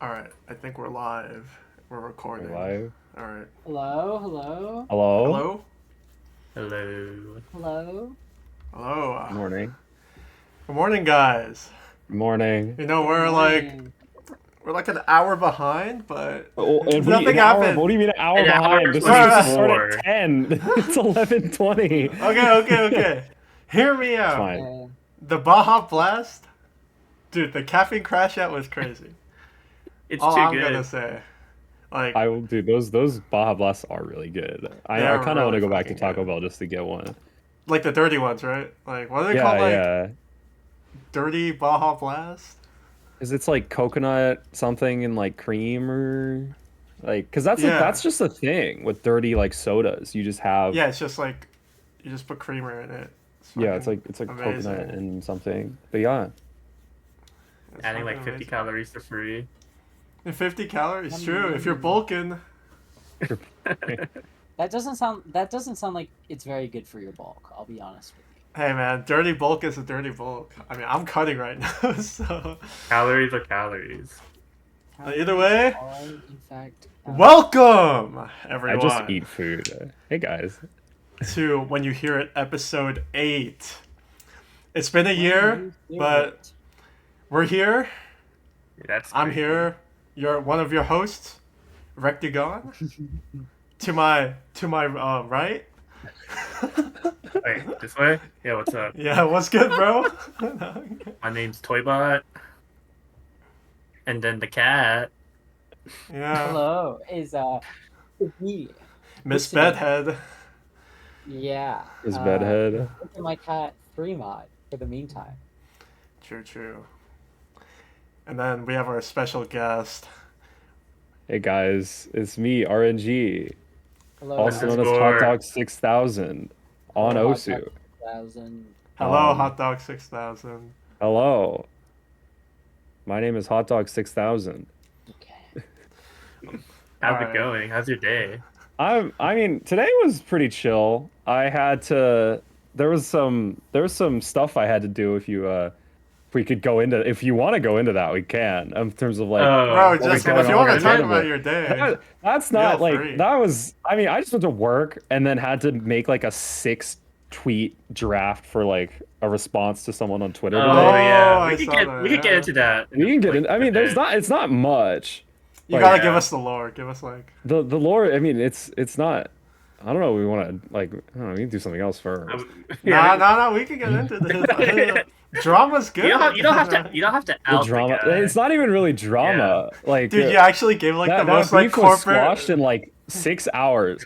All right, I think we're live. We're recording. We're live. All right. Hello, hello, Hello. Hello. Hello. hello. Hello. Good morning. Good morning, guys. Good morning. You know Good we're like morning. we're like an hour behind, but Oh, and nothing an hour. happened. What do you mean an hour An hour behind? This is Right, supposed to right. start before. at 10. It's 11:20. Okay. Hear me It's out. fine. Okay. The Baja Blast, dude. The caffeine crash out was crazy. It's All too I'm good. gonna say, like, I will do those Baja Blasts are really good. I they're kind of want really to go back to fucking Taco good. Bell just to get one. Like the dirty ones, right? Like, what are they Yeah, called? Like yeah. dirty Baja Blast. Is it's like coconut something and like cream or like because Yeah. that's just the thing with dirty like sodas. You just have Yeah, it's just like you just put creamer in it. It's yeah, fucking it's like coconut amazing. and something. But yeah. It's Adding fucking like 50 amazing. calories for free. And 50 calories, true. If you're bulking, That doesn't sound like it's very good for your bulk. I'll be honest with you. hey man, dirty bulk is a dirty bulk. I mean, I'm cutting right now, so Calories are calories. either way, Are, in fact, welcome I just everyone eat food. Hey guys. to When You Hear It episode 8. It's been a when year, you hear but we're here. That's I'm crazy. here. You're one of your hosts, rektygon. To my right. Wait, this way? Yeah, what's up? Yeah, what's good, bro? My name's Toybot. And then the cat. Yeah, hello is me. Miss Listening. Bedhead. Yeah. Is bedhead. Look at my cat free mod for the meantime. True. And then we have our special guest. Hey guys, it's me, RNG, Hello. also known as Underscore. Hot Dog 6000 on Hello, Hot Osu. Dog 2000. Hello, Um, Hot Dog 6000. Hello, my name is Hot Dog 6000. Okay. How's Alright. it going? How's your day? I mean, today was pretty chill. I had to. There was some stuff I had to do. If we could go into, if you want to go into that, we can. In terms of like Bro, what was just going if you on want in to the talk tournament. about your day, That's not feel like free. that was. I mean, I just went to work and then had to make like a 6 tweet draft for like a response to someone on Twitter Oh, today. yeah. I We could saw get that, we could get yeah. into that. We can get like, in. I mean, a there's bit. not. It's not much. you Like, gotta yeah. give us the lore. Give us like. the lore. I mean, it's not. I don't know. We want to like. I don't know. We can do something else first. Yeah, Nah. We can get into this. Drama's good. you don't have to The out the drama. guy. It's not even really drama. Like Dude, you actually gave like the that most like beef was squashed corporate. in like 6 hours.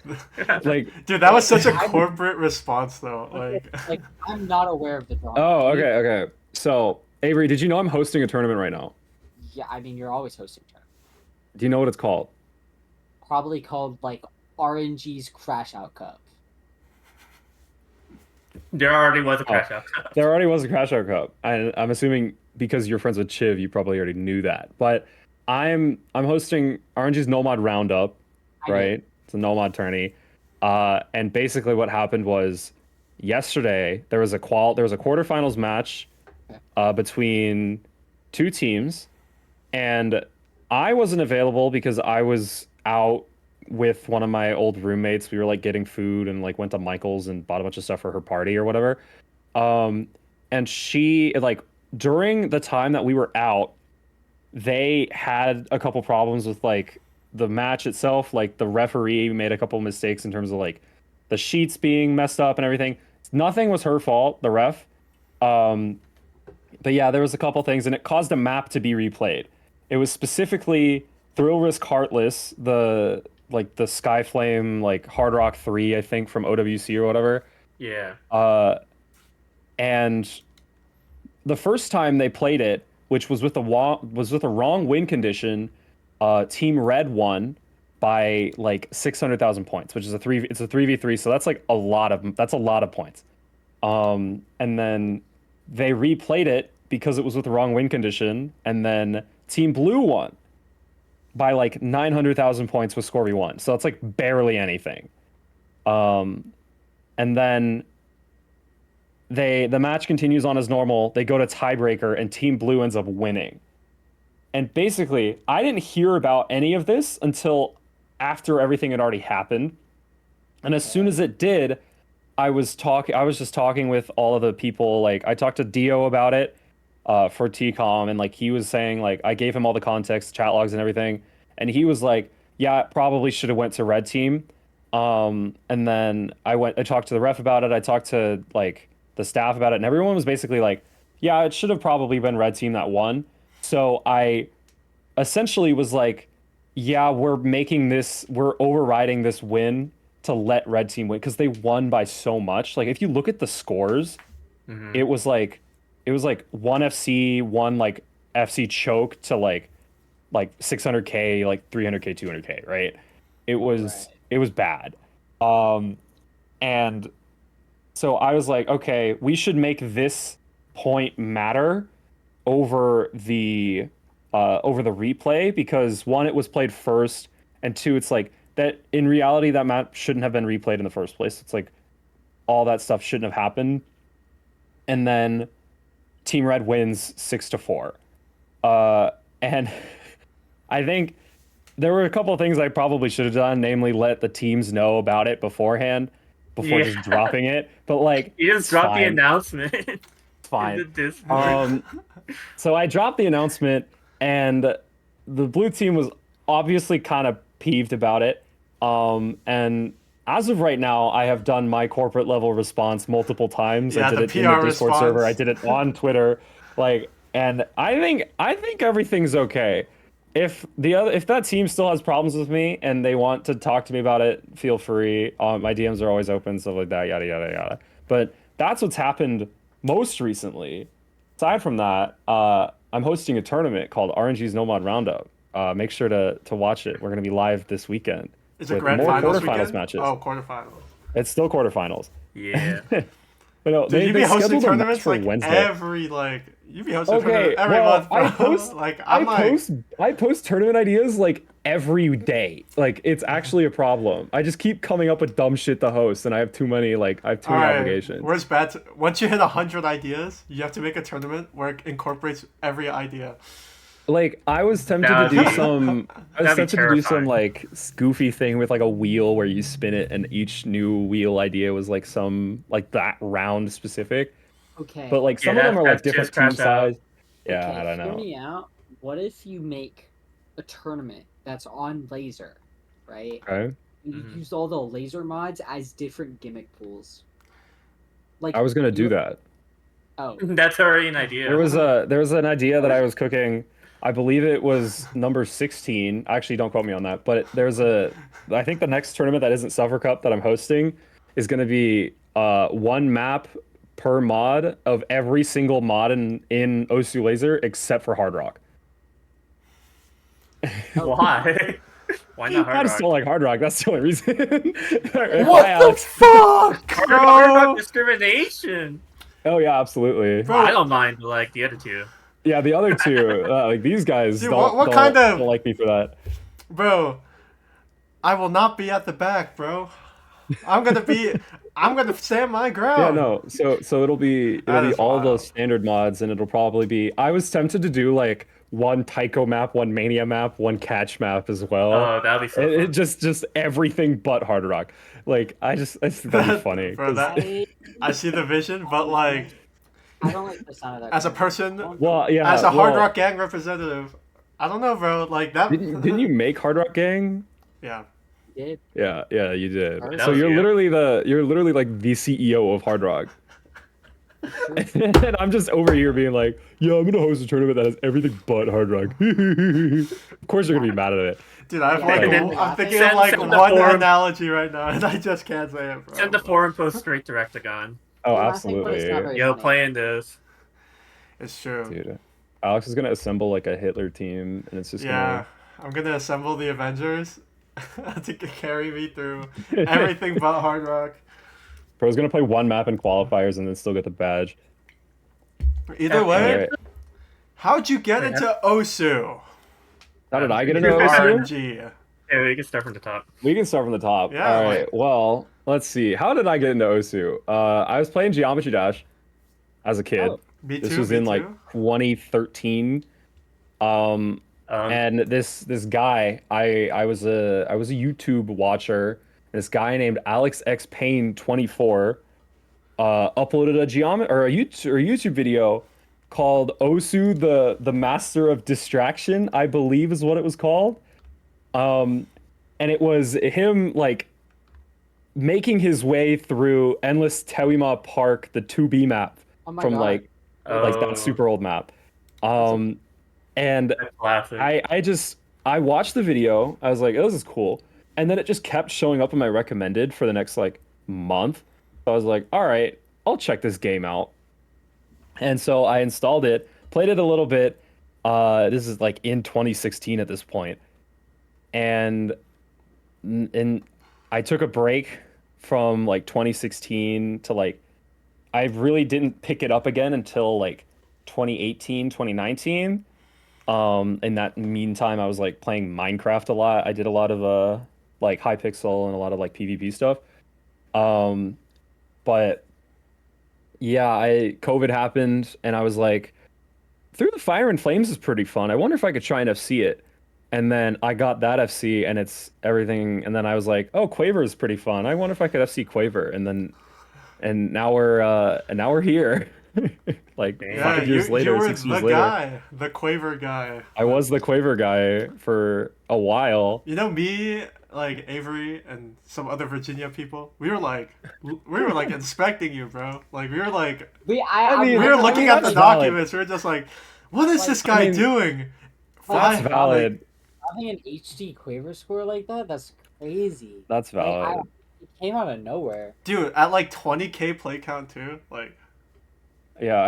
Like, Dude, that was such a corporate response though. Like, I'm not aware of the drama. oh, okay. So, Avery, did you know I'm hosting a tournament right now? Yeah, I mean, you're always hosting tournaments. Do you know what it's called? Probably called like RNG's Crash Out Cup. There already was a crash out. There already was a Crash Out Cup. I'm assuming because you're friends with Chiv, you probably already knew that. But I'm hosting RNG's No Mod Roundup, I right? It's a No Mod tourney. And basically what happened was yesterday there was a quarterfinals match between two teams, and I wasn't available because I was out with one of my old roommates. We were like getting food and like went to Michael's and bought a bunch of stuff for her party or whatever. Um, and she like during the time that we were out, they had a couple problems with like the match itself. Like the referee made a couple mistakes in terms of like the sheets being messed up and everything. Nothing was her fault, the ref. Um, but yeah, there was a couple things, and it caused a map to be replayed. It was specifically Thrill Risk Heartless, the Skyflame like Hard Rock 3, I think, from OWC or whatever. Yeah. And the first time they played it, which was with a wrong win condition, Team Red won by like 600,000 points, which is it's a 3v3, so that's like that's a lot of points. And then they replayed it because it was with the wrong win condition, and then Team Blue won by like 900,000 points with score v1. So that's like barely anything. And then the match continues on as normal. They go to tiebreaker, and Team Blue ends up winning. And basically, I didn't hear about any of this until after everything had already happened. And as soon as it did, I was just talking with all of the people. Like, I talked to Dio about it for TCOM, and like he was saying, like, I gave him all the context, chat logs and everything, and he was like, yeah, it probably should have went to red team. And then I talked to the ref about it. I talked to like the staff about it, and everyone was basically like, yeah, it should have probably been red team that won. So I essentially was like, yeah, we're overriding this win to let red team win because they won by so much. Like if you look at the scores, Mhm. it was like one FC, one like FC choke to like 600k, like 300k, 200k, right? It was bad. And so I was like, okay, we should make this point matter over the replay because one, it was played first, and two, it's like that in reality that map shouldn't have been replayed in the first place. It's like all that stuff shouldn't have happened. And then Team Red wins 6-4. And I think there were a couple of things I probably should have done, namely let the teams know about it beforehand before just dropping it. But like, You just it's dropped the fine. announcement. It's fine. In the Discord. So I dropped the announcement, and the blue team was obviously kind of peeved about it. And as of right now, I have done my corporate level response multiple times. Yeah, I did the it in the PR Discord server. I response. did it on Twitter. Like, and I think everything's okay. If that team still has problems with me and they want to talk to me about it, feel free. My DMs are always open, stuff like that, yada yada yada. But that's what's happened most recently. Aside from that, I'm hosting a tournament called RNG's No Mod Roundup. Make sure to watch it. We're going to be live this weekend. Is it with grand more finals quarterfinals weekend? matches. Oh, quarterfinals. It's still quarterfinals. Yeah. But no, Dude, you be they hosting scheduled a match tournaments for like Wednesday. you be hosting Okay, tournaments every well, month, bro. I post tournament ideas like every day. Like it's actually a problem. I just keep coming up with dumb shit to host, and I have too many obligations. Where's bad? Once you hit 100 ideas, you have to make a tournament where it incorporates every idea. Like I was tempted to That'd do be- some. I was that'd be tempted to do some terrifying. like goofy thing with like a wheel where you spin it, and each new wheel idea was like some like that round specific. Okay. But like some of Yeah, them are like that's different just team crash out. size. Yeah, okay, I don't hear know. me out. What if you make a tournament that's on laser, right? Okay. You Mhm. use all the laser mods as different gimmick pools. Like I was gonna do you- that. Oh, That's already an idea. There was an idea that I was cooking. I believe it was number 16. Actually, don't quote me on that. But I think the next tournament that isn't Suffer Cup that I'm hosting is going to be one map per mod of every single mod in Osu Laser except for Hard Rock. Why? Why not I Hard just Rock? don't like Hard Rock. That's the only reason. What Hi, the Alex. fuck, Hard bro? Rock discrimination. Oh yeah, absolutely. Bro. I don't mind like the other two. Yeah, the other two, like these guys, Dude, don't, what don't, kind of- don't like me for that. Bro, I will not be at the back, bro. I'm gonna stand my ground. Yeah, no. So it'll be That is all the wild. standard mods, and it'll probably be. I was tempted to do like one Tycho map, one Mania map, one Catch map as well. Oh, that'd be so It fun. just everything but Hard Rock. Like I think that'd be funny. Bro, 'cause- I see the vision, but like I don't like the sound of that. as a person, well, yeah. as a Hard well, Rock Gang representative, I don't know, bro. Like that. didn't you make Hard Rock Gang? Yeah. did. Yeah, you did. That So was you're you. literally like the CEO of Hard Rock. And I'm just over here being like, yeah, I'm gonna host a tournament that has everything but Hard Rock. Of course you're gonna be mad at it. Dude, I'm Yeah, like, and then I'm thinking send- of like send the one forum. analogy right now, and I just can't say it, bro. Send the forum post straight to Rektygon. Oh, Well, I think, but it's not absolutely. very Yo, funny. playing this. It's true. Dude, Alex is gonna assemble like a Hitler team, and it's just Yeah, I'm gonna assemble the Avengers to carry me through everything but Hard Rock. Bro's gonna play one map in qualifiers and then still get the badge. Either way, Alright. how'd you get into Osu? How did I get into You're OSU? RNG. Yeah, we can start from the top. We can start from the top. Yeah, All right. Well, let's see. How did I get into OSU? I was playing Geometry Dash as a kid. Oh. Me too. This was me in like too. 2013. And this guy, I was a YouTube watcher. This guy named Alex X Payne 24 uploaded a YouTube video called Osu the Master of Distraction, I believe is what it was called. Um, and it was him like making his way through Endless Tewima Park, the 2B map Oh my from god. like that Oh, super old map. That's a- And that's classic. I watched the video. I was like, oh, this is cool. And then it just kept showing up in my recommended for the next like month. So I was like, all right, I'll check this game out. And so I installed it, played it a little bit. This is like in 2016 at this point. And and I took a break from like 2016 to like I really didn't pick it up again until like 2018, 2019. In that meantime, I was like playing Minecraft a lot. I did a lot of like Hypixel and a lot of like PvP stuff. Um, but yeah, I COVID happened and I was like, Through the Fire and Flames is pretty fun. I wonder if I could try and FC it. And then I got that FC and it's everything. And then I was like, oh, Quaver is pretty fun. I wonder if I could FC Quaver. And now we're here. Like Yeah, 5 years you later, were 6 years the later. guy, the Quaver guy. I was the Quaver guy for a while. You know me, like Avery and some other Virginia people. We were like inspecting you, bro. Like we were like I mean, we were looking at the that's valid. documents. We were just like, what is Like, this guy I mean, doing? That's Why- valid. Having an HD Quaver score like that's crazy. That's Like, valid. it came out of nowhere. Dude, at like 20K play count too. Like, Yeah,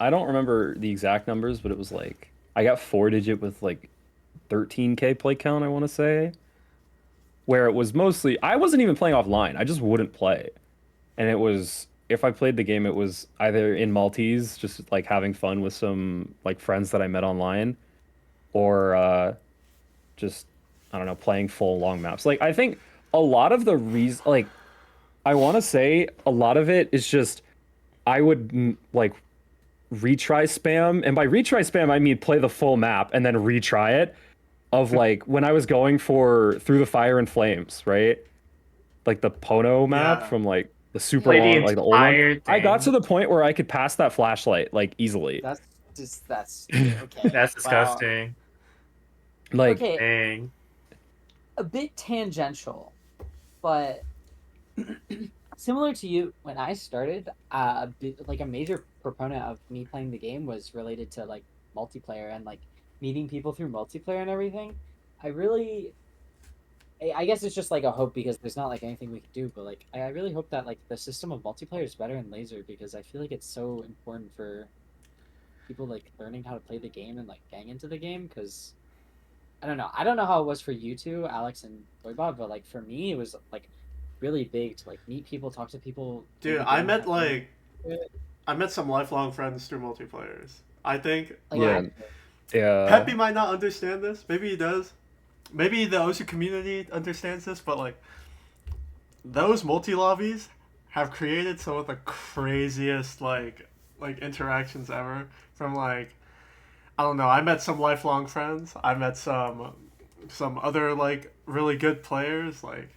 I don't remember the exact numbers, but it was like I got 4 digit with like 13K play count, I want to say. Where it was mostly I wasn't even playing offline. I just wouldn't play. And it was if I played the game, it was either in Maltese, just like having fun with some like friends that I met online, or just I don't know, playing full long maps. Like I think a lot of the reason, like I want to say a lot of it is just I would like retry spam, and by retry spam I mean play the full map and then retry it. Of like when I was going for Through the Fire and Flames, right? Like the Pono map Yeah. from like the super Play the long, like the old one. entire I got thing. to the point where I could pass that flashlight like easily. That's okay. That's Well, disgusting. Like okay, Dang. a bit tangential, but similar to you, when I started, like a major proponent of me playing the game was related to like multiplayer and like meeting people through multiplayer and everything. I guess it's just like a hope because there's not like anything we can do, but like I really hope that like the system of multiplayer is better in Laser because I feel like it's so important for people like learning how to play the game and like getting into the game because I don't know how it was for you two, Alex and Boybob, but like for me it was like really big to like meet people, talk to people. play dude, the I game, met have fun like with it. I met some lifelong friends through multiplayers. I think Like, Yeah. yeah, Peppy might not understand this. Maybe he does. Maybe the OSU community understands this, but like those multi lobbies have created some of the craziest like interactions ever. From like I don't know. I met some lifelong friends. I met some other like really good players. Like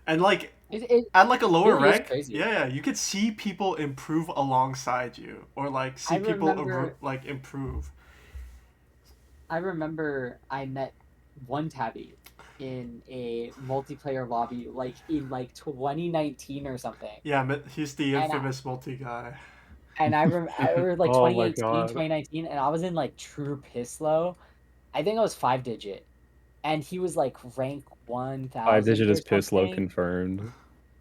and like it at like a lower really is rank, crazy. yeah, you could see people improve alongside you, or like see I people remember- like improve. I remember I met one tabby in a multiplayer lobby like in like 2019 or something. Yeah, he's the And I- infamous multi guy. And I remember like Oh my 2018, God. 2019, and I was in like true piss low. I think I was 5 digit. And he was like rank 1000. 5 digit or is piss low something. confirmed.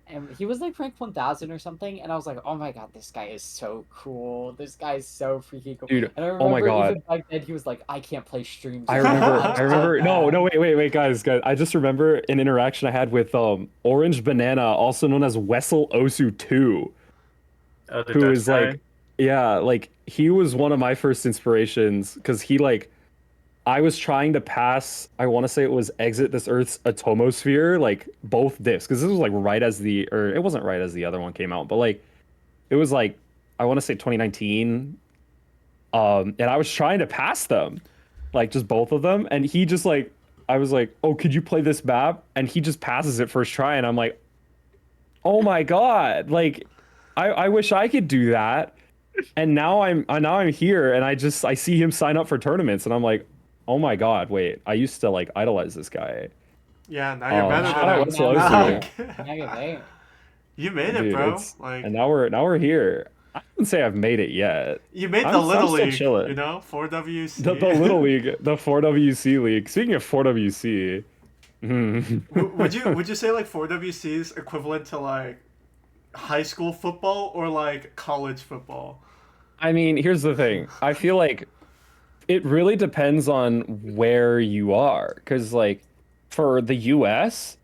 And he was like rank 1000 or something. And I was like, oh my god, this guy is so cool. This guy is so freaking cool. Dude, and I oh my remember God. even back then he was like, I can't play streams. I anymore. remember. I'm I so remember. No, bad." no, wait, guys. I just remember an interaction I had with Orange Banana, also known as Wessel Osu 2, Oh, the who Dutch is guy? like, yeah, like he was one of my first inspirations because he like, I was trying to pass. I want to say it was Exit This Earth's Atomosphere, like both discs, because this was like right as or it wasn't right as the other one came out, but like, it was like I want to say 2019. And I was trying to pass them. like just both of them, and he just like I was like, oh, could you play this map? And he just passes it first try, and I'm like, oh my god, like I wish I could do that. And now I'm here, and I see him sign up for tournaments, and I'm like, oh my god, wait, I used to like idolize this guy. Yeah, now you're better Shout than out him. What's now, Lozy. now you're there. You made it, Dude, bro. it's Like and now we're here. I wouldn't say I've made it yet. you made I'm the Little still League, chilling. you know, 4WC. The Little League, the 4WC League. Speaking of 4WC, Would you say like 4WC is equivalent to like high school football or like college football? I mean, here's the thing. I feel like it really depends on where you are, because like for the US,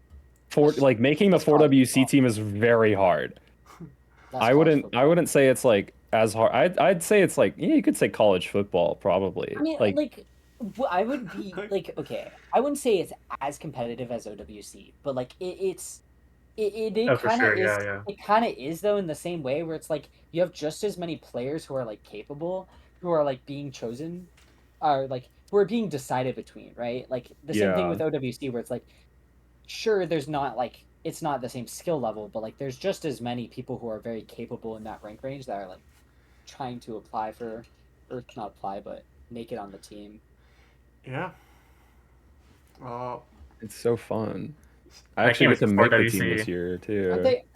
for like making the That's college 4WC football. team is very hard. That's I college wouldn't football. I wouldn't say it's like as hard. I'd say it's like, yeah, you could say college football probably. I mean, Like I would be like, okay, I wouldn't say it's as competitive as OWC, but like it Oh, for kind of sure. is. Yeah, yeah. It kind of is though in the same way where it's like you have just as many players who are like capable, who are like being chosen, are like who are being decided between, right? Like the same thing Yeah. with OWC where it's like, sure, there's not like it's not the same skill level, but like there's just as many people who are very capable in that rank range that are like trying to apply for, or not apply, but make it on the team. Yeah. it's so fun. I I actually can't get to wait for make the team 4WC. this year too.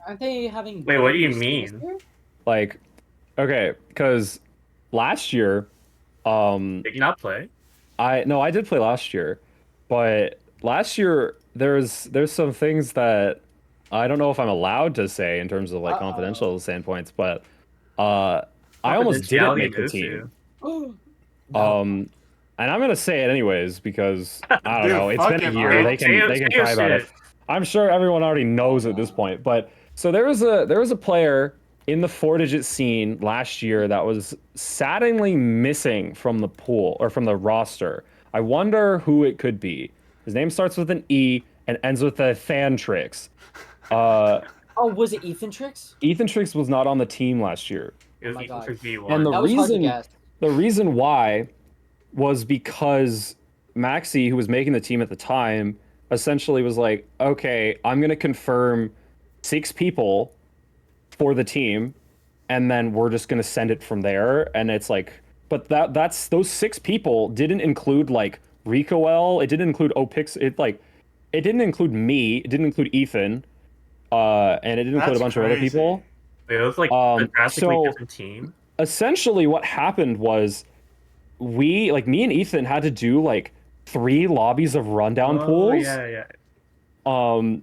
Aren't they having? Wait, what do you WC this mean? year? Like, okay, because last year, Did you not play? I did play last year, but last year there's some things that I don't know if I'm allowed to say in terms of like confidential standpoints, but I almost didn't Confidentiality make the goes team. No. And I'm gonna say it anyways because I don't Dude, know. It's fuck been a it, year. bro. They can Say they can your cry about it. shit. I'm sure everyone already knows at this point. But so there was a player in the 4-digit scene last year that was saddeningly missing from the pool or from the roster. I wonder who it could be. His name starts with an E and ends with a Thantrix. Oh, was it Ethan Tricks? Ethan Trix was not on the team last year. It was my Ethan God. Trick V1. And That was hard to guess. the reason why was because Maxi, who was making the team at the time, essentially was like, okay, I'm going to confirm 6 people for the team, and then we're just going to send it from there. And it's like, but that's those 6 people didn't include like Ricoel. It didn't include Opix. It didn't include me. It didn't include Ethan. And it didn't include a That's bunch of other crazy. people. Wait, it was like a drastically so- different team. Essentially what happened was me and Ethan had to do like 3 lobbies of rundown Oh, pools yeah, yeah.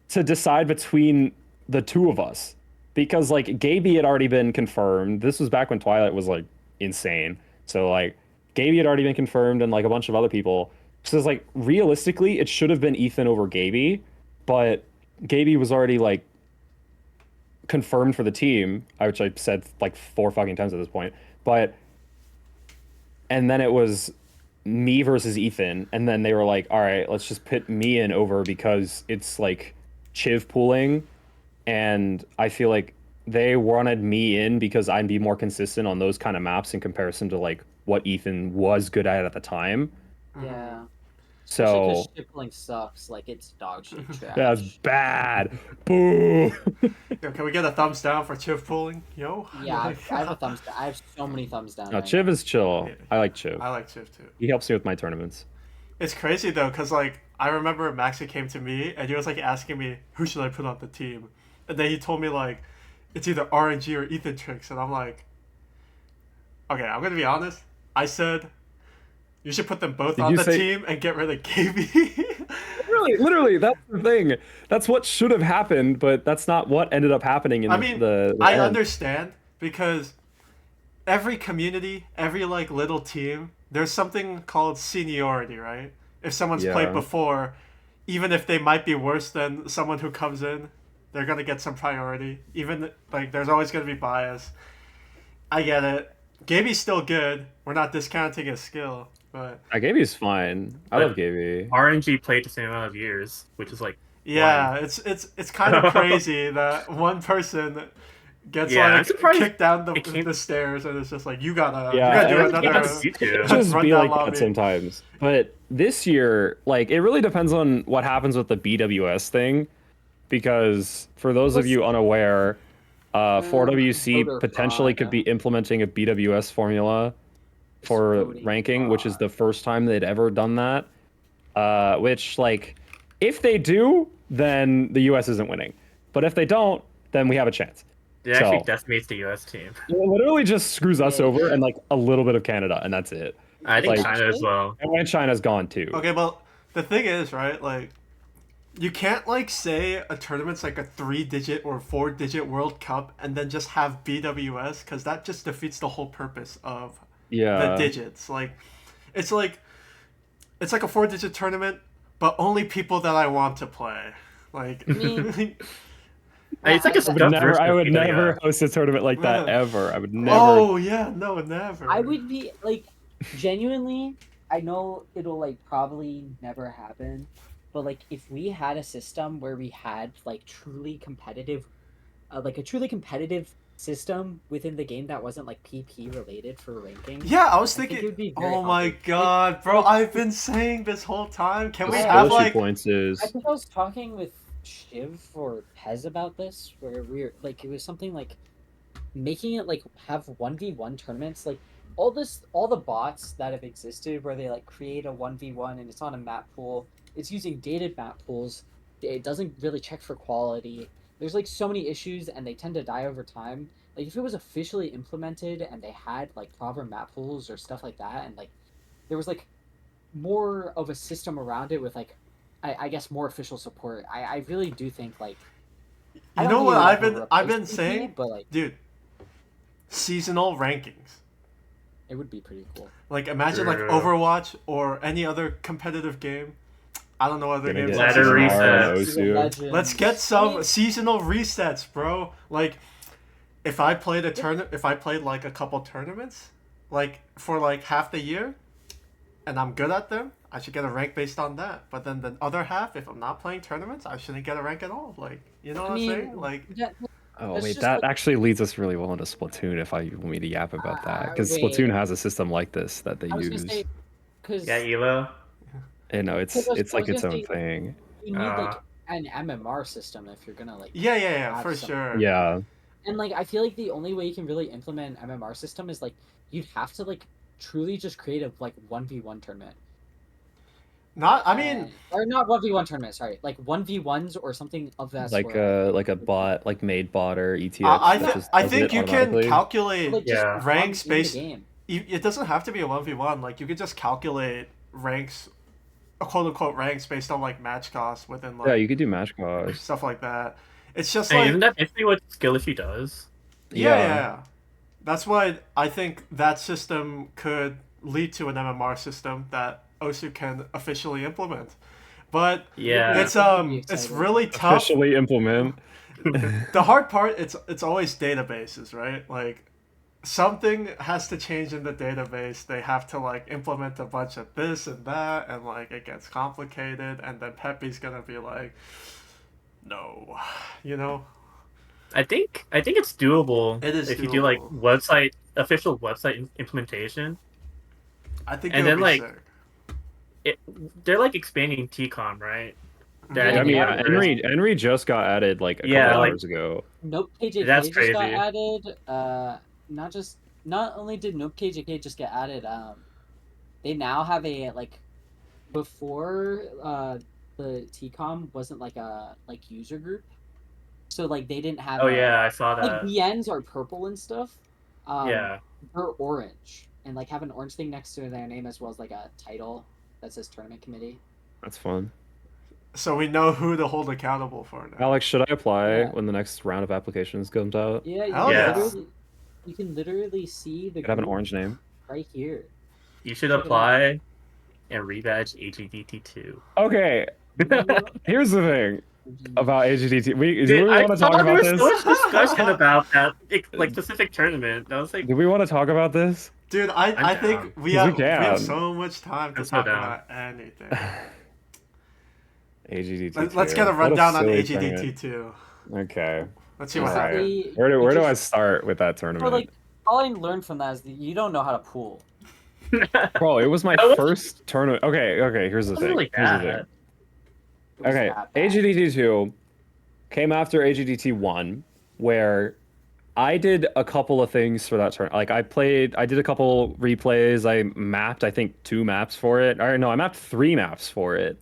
to decide between the 2 of us, because like Gaby had already been confirmed. This was back when Twilight was like insane, so like Gaby had already been confirmed and like a bunch of other people. So it's like realistically it should have been Ethan over Gaby, but Gaby was already like confirmed for the team, which I said like 4 fucking times at this point. But and then it was me versus Ethan, and then they were like, all right, let's just put me in over because it's like Chiv pooling, and I feel like they wanted me in because I'd be more consistent on those kind of maps in comparison to like what Ethan was good at the time. Yeah. So Because shipling sucks. Like it's dog shit trash. that's bad. Boo. Yo, can we get a thumbs down for Chiv pooling? Yo. Yeah, I have a thumbs down. I have so many thumbs down. No, right Chiv now. is chill. Yeah. I like Chiv. I like Chiv too. He helps me with my tournaments. It's crazy though, cause like I remember Maxi came to me and he was like asking me who should I put on the team, and then he told me like it's either RNG or Ethan Tricks, and I'm like, okay, I'm gonna be honest. I said you should put them both Did on you the say- team and get rid of KB. Literally, that's the thing. That's what should have happened, but that's not what ended up happening in I mean, the I end. understand because every community, every like little team, there's something called seniority, right? If someone's Yeah. played before, even if they might be worse than someone who comes in, they're gonna get some priority. Even like there's always gonna be bias. I get it. Gaby's still good. We're not discounting his skill, but Gaby's fine. I But- love Gaby. RNG played the same amount of years, which is like yeah, it's kind of crazy that one person gets Yeah, I'm like surprised kicked down it came- the stairs, and it's just like you gotta Yeah, do it- another. it It too. just Run be down like lobby. that sometimes. But this year, like, it really depends on what happens with the BWS thing, because for those of you unaware, 4WC voter potentially fraud. could be implementing a BWS formula for Voting ranking, which is fraud. the first time they'd ever done that. Which, like, if they do, then the US isn't winning. But if they don't, then we have a chance. It actually So- decimates the U.S. team. It literally just screws us Yeah. over and like a little bit of Canada, and that's it. I think Like- China as well. And China's gone too. Okay, but the thing is, right? Like, you can't like say a tournament's like a 3-digit or 4-digit World Cup and then just have BWS, because that just defeats the whole purpose of Yeah. the digits. It's like a 4-digit tournament, but only people that I want to play. Like, I mean, It's like a I- I would stuff never, version I of would BWS. never host a tournament like that Yeah. ever. I would never. oh yeah, no, never. I would be like, genuinely, I know it'll like probably never happen, but like if we had a system where we had like truly competitive, like a truly competitive system within the game that wasn't like PP related for ranking. Yeah, I was I think thinking. it would be very Oh my healthy. god, bro! I've been saying this whole time. Can we The have Scholarship like? points is I think I was talking with Shiv or Pez about this, where we were like, it was something like making it like have 1v1 tournaments, like all the bots that have existed where they like create a 1v1 and it's on a map pool. It's using dated map pools. It doesn't really check for quality. There's like so many issues and they tend to die over time. Like if it was officially implemented and they had like proper map pools or stuff like that, and like there was like more of a system around it with like I guess more official support. I really do think like I You don't know think what it would I've ever been replace PP, saying, but like dude. Seasonal rankings. it would be pretty cool. Like imagine like True. Overwatch or any other competitive game. I don't know other gonna games. get like Ladder seasonal. reset. Season Osu. Legends. Let's get I some mean, seasonal resets, bro. Like, if I played if I played like a couple tournaments, like for like half the year, and I'm good at them, I should get a rank based on that. But then the other half, if I'm not playing tournaments, I shouldn't get a rank at all. Like, you know what I I'm mean, saying? Like, yeah, Oh It's wait, just that like- actually leads us really well into Splatoon. If you want me to yap about that, because wait. Splatoon has a system like this that they I was use. gonna say because Yeah, Elo. And no, it's Because I was like its gonna own say- thing. you need like an MMR system if you're gonna like yeah, have for some- sure. Yeah, And like I feel like the only way you can really implement an MMR system is like you'd have to like truly just create a like 1v1 tournament. I mean, or not 1v1 tournament, sorry, like 1v1s or something of that like sort. a bot, like made bot or ETX. I think you can calculate Like, just Yeah. ranks in the based. game. It doesn't have to be a 1v1. Like, you could just calculate ranks, quote unquote ranks based on like match costs within like Yeah, you could do match cost. stuff like that. It's just Hey, like isn't that basically what skill issue does? yeah. That's why I think that system could lead to an MMR system that Osu can officially implement. But Yeah. it's Pretty it's excited. really tough. Officially implement. The hard part it's always databases, right? Like something has to change in the database. They have to like implement a bunch of this and that, and like it gets complicated, and then Pepe's gonna be like, no, you know. I think it's doable. It is if you do like doable. official website implementation. I think And it then, would be like, sick. They're like expanding TCOM, right? They're Yeah, I adding mean, new yeah, yeah, members. Henry just got added like a Yeah, couple like- hours ago. Nope KJK That's just got crazy. added. Not only did Nope KJK just get added, they now have a like before the TCOM wasn't like a like user group, so like they didn't have. Oh yeah, I saw Like that. BNs are purple and stuff. Yeah. They're orange and like have an orange thing next to their name as well as like a title that says tournament committee. That's fun. So we know who to hold accountable for now. Alex, should I apply Yeah. when the next round of applications comes out? Yeah, Hell yeah. You can literally see the Could have an group orange name. right here. You should Check it apply and rebadge AGDT2. Okay, here's the thing about AGDT. Do we Dude, I want to saw talk there about was this? so much discussion about that like specific tournament. I was like, Do we want to talk about this? Dude, I'm I think down. we 'Cause have, we we have can. so much time to I'm so talk down. about anything. AGDT. Let's get a rundown on silly AGDT2. Okay. Let's see what All right. happens. Basically, Where do you I just- start with that So tournament? like, all I learned from that is that you don't know how to pool. Bro, it was my That was- first tournament. Okay, here's the It wasn't thing. really Here's the bad. thing. It was Okay, that bad. AGDT 2 came after AGDT 1, where I did a couple of things for that turn. Like I did a couple replays. I mapped, I think, 2 maps for it. Or no, I mapped 3 maps for it.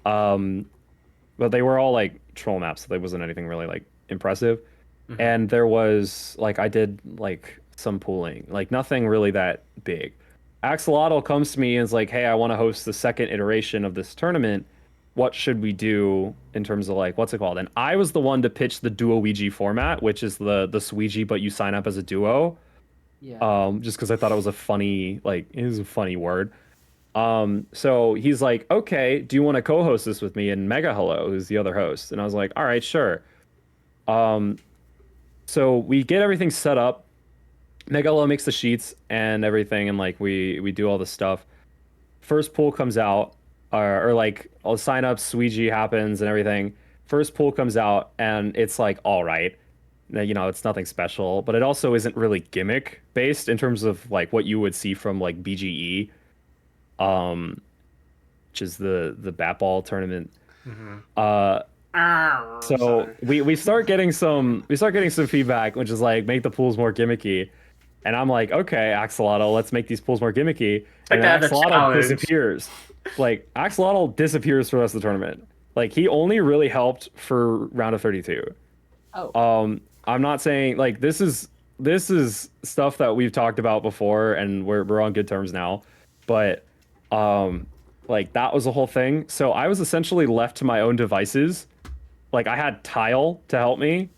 But they were all like troll maps, so there wasn't anything really like impressive. Mhm. And there was like I did like some pooling, like nothing really that big. Axolotl comes to me and is like, "Hey, I want to host the second iteration of this tournament. What should we do in terms of like what's it called?" And I was the one to pitch the duo Ouija format, which is the Sweegie, but you sign up as a duo. Yeah. Just because I thought it was a funny word. So he's like, "Okay, do you want to co-host this with me?" And Mega Hello, who's the other host, and I was like, "All right, sure." So we get everything set up. Mega Hello makes the sheets and everything, and like we do all the stuff. First pool comes out, or like all sign up, Sweegie happens and everything. First pool comes out, and it's like all right. You know, it's nothing special, but it also isn't really gimmick based in terms of like what you would see from like BGE, which is the bat ball tournament. Mhm. So Sorry. we start getting some feedback, which is like make the pools more gimmicky, and I'm like, okay, Axolotl, let's make these pools more gimmicky, and then Like that, the Axolotl challenge. disappears. Like Axolotl disappears for the rest of the tournament. Like he only really helped for round of 32. Oh. I'm not saying like this is stuff that we've talked about before, and we're on good terms now, but like that was the whole thing. So I was essentially left to my own devices. Like I had Tile to help me,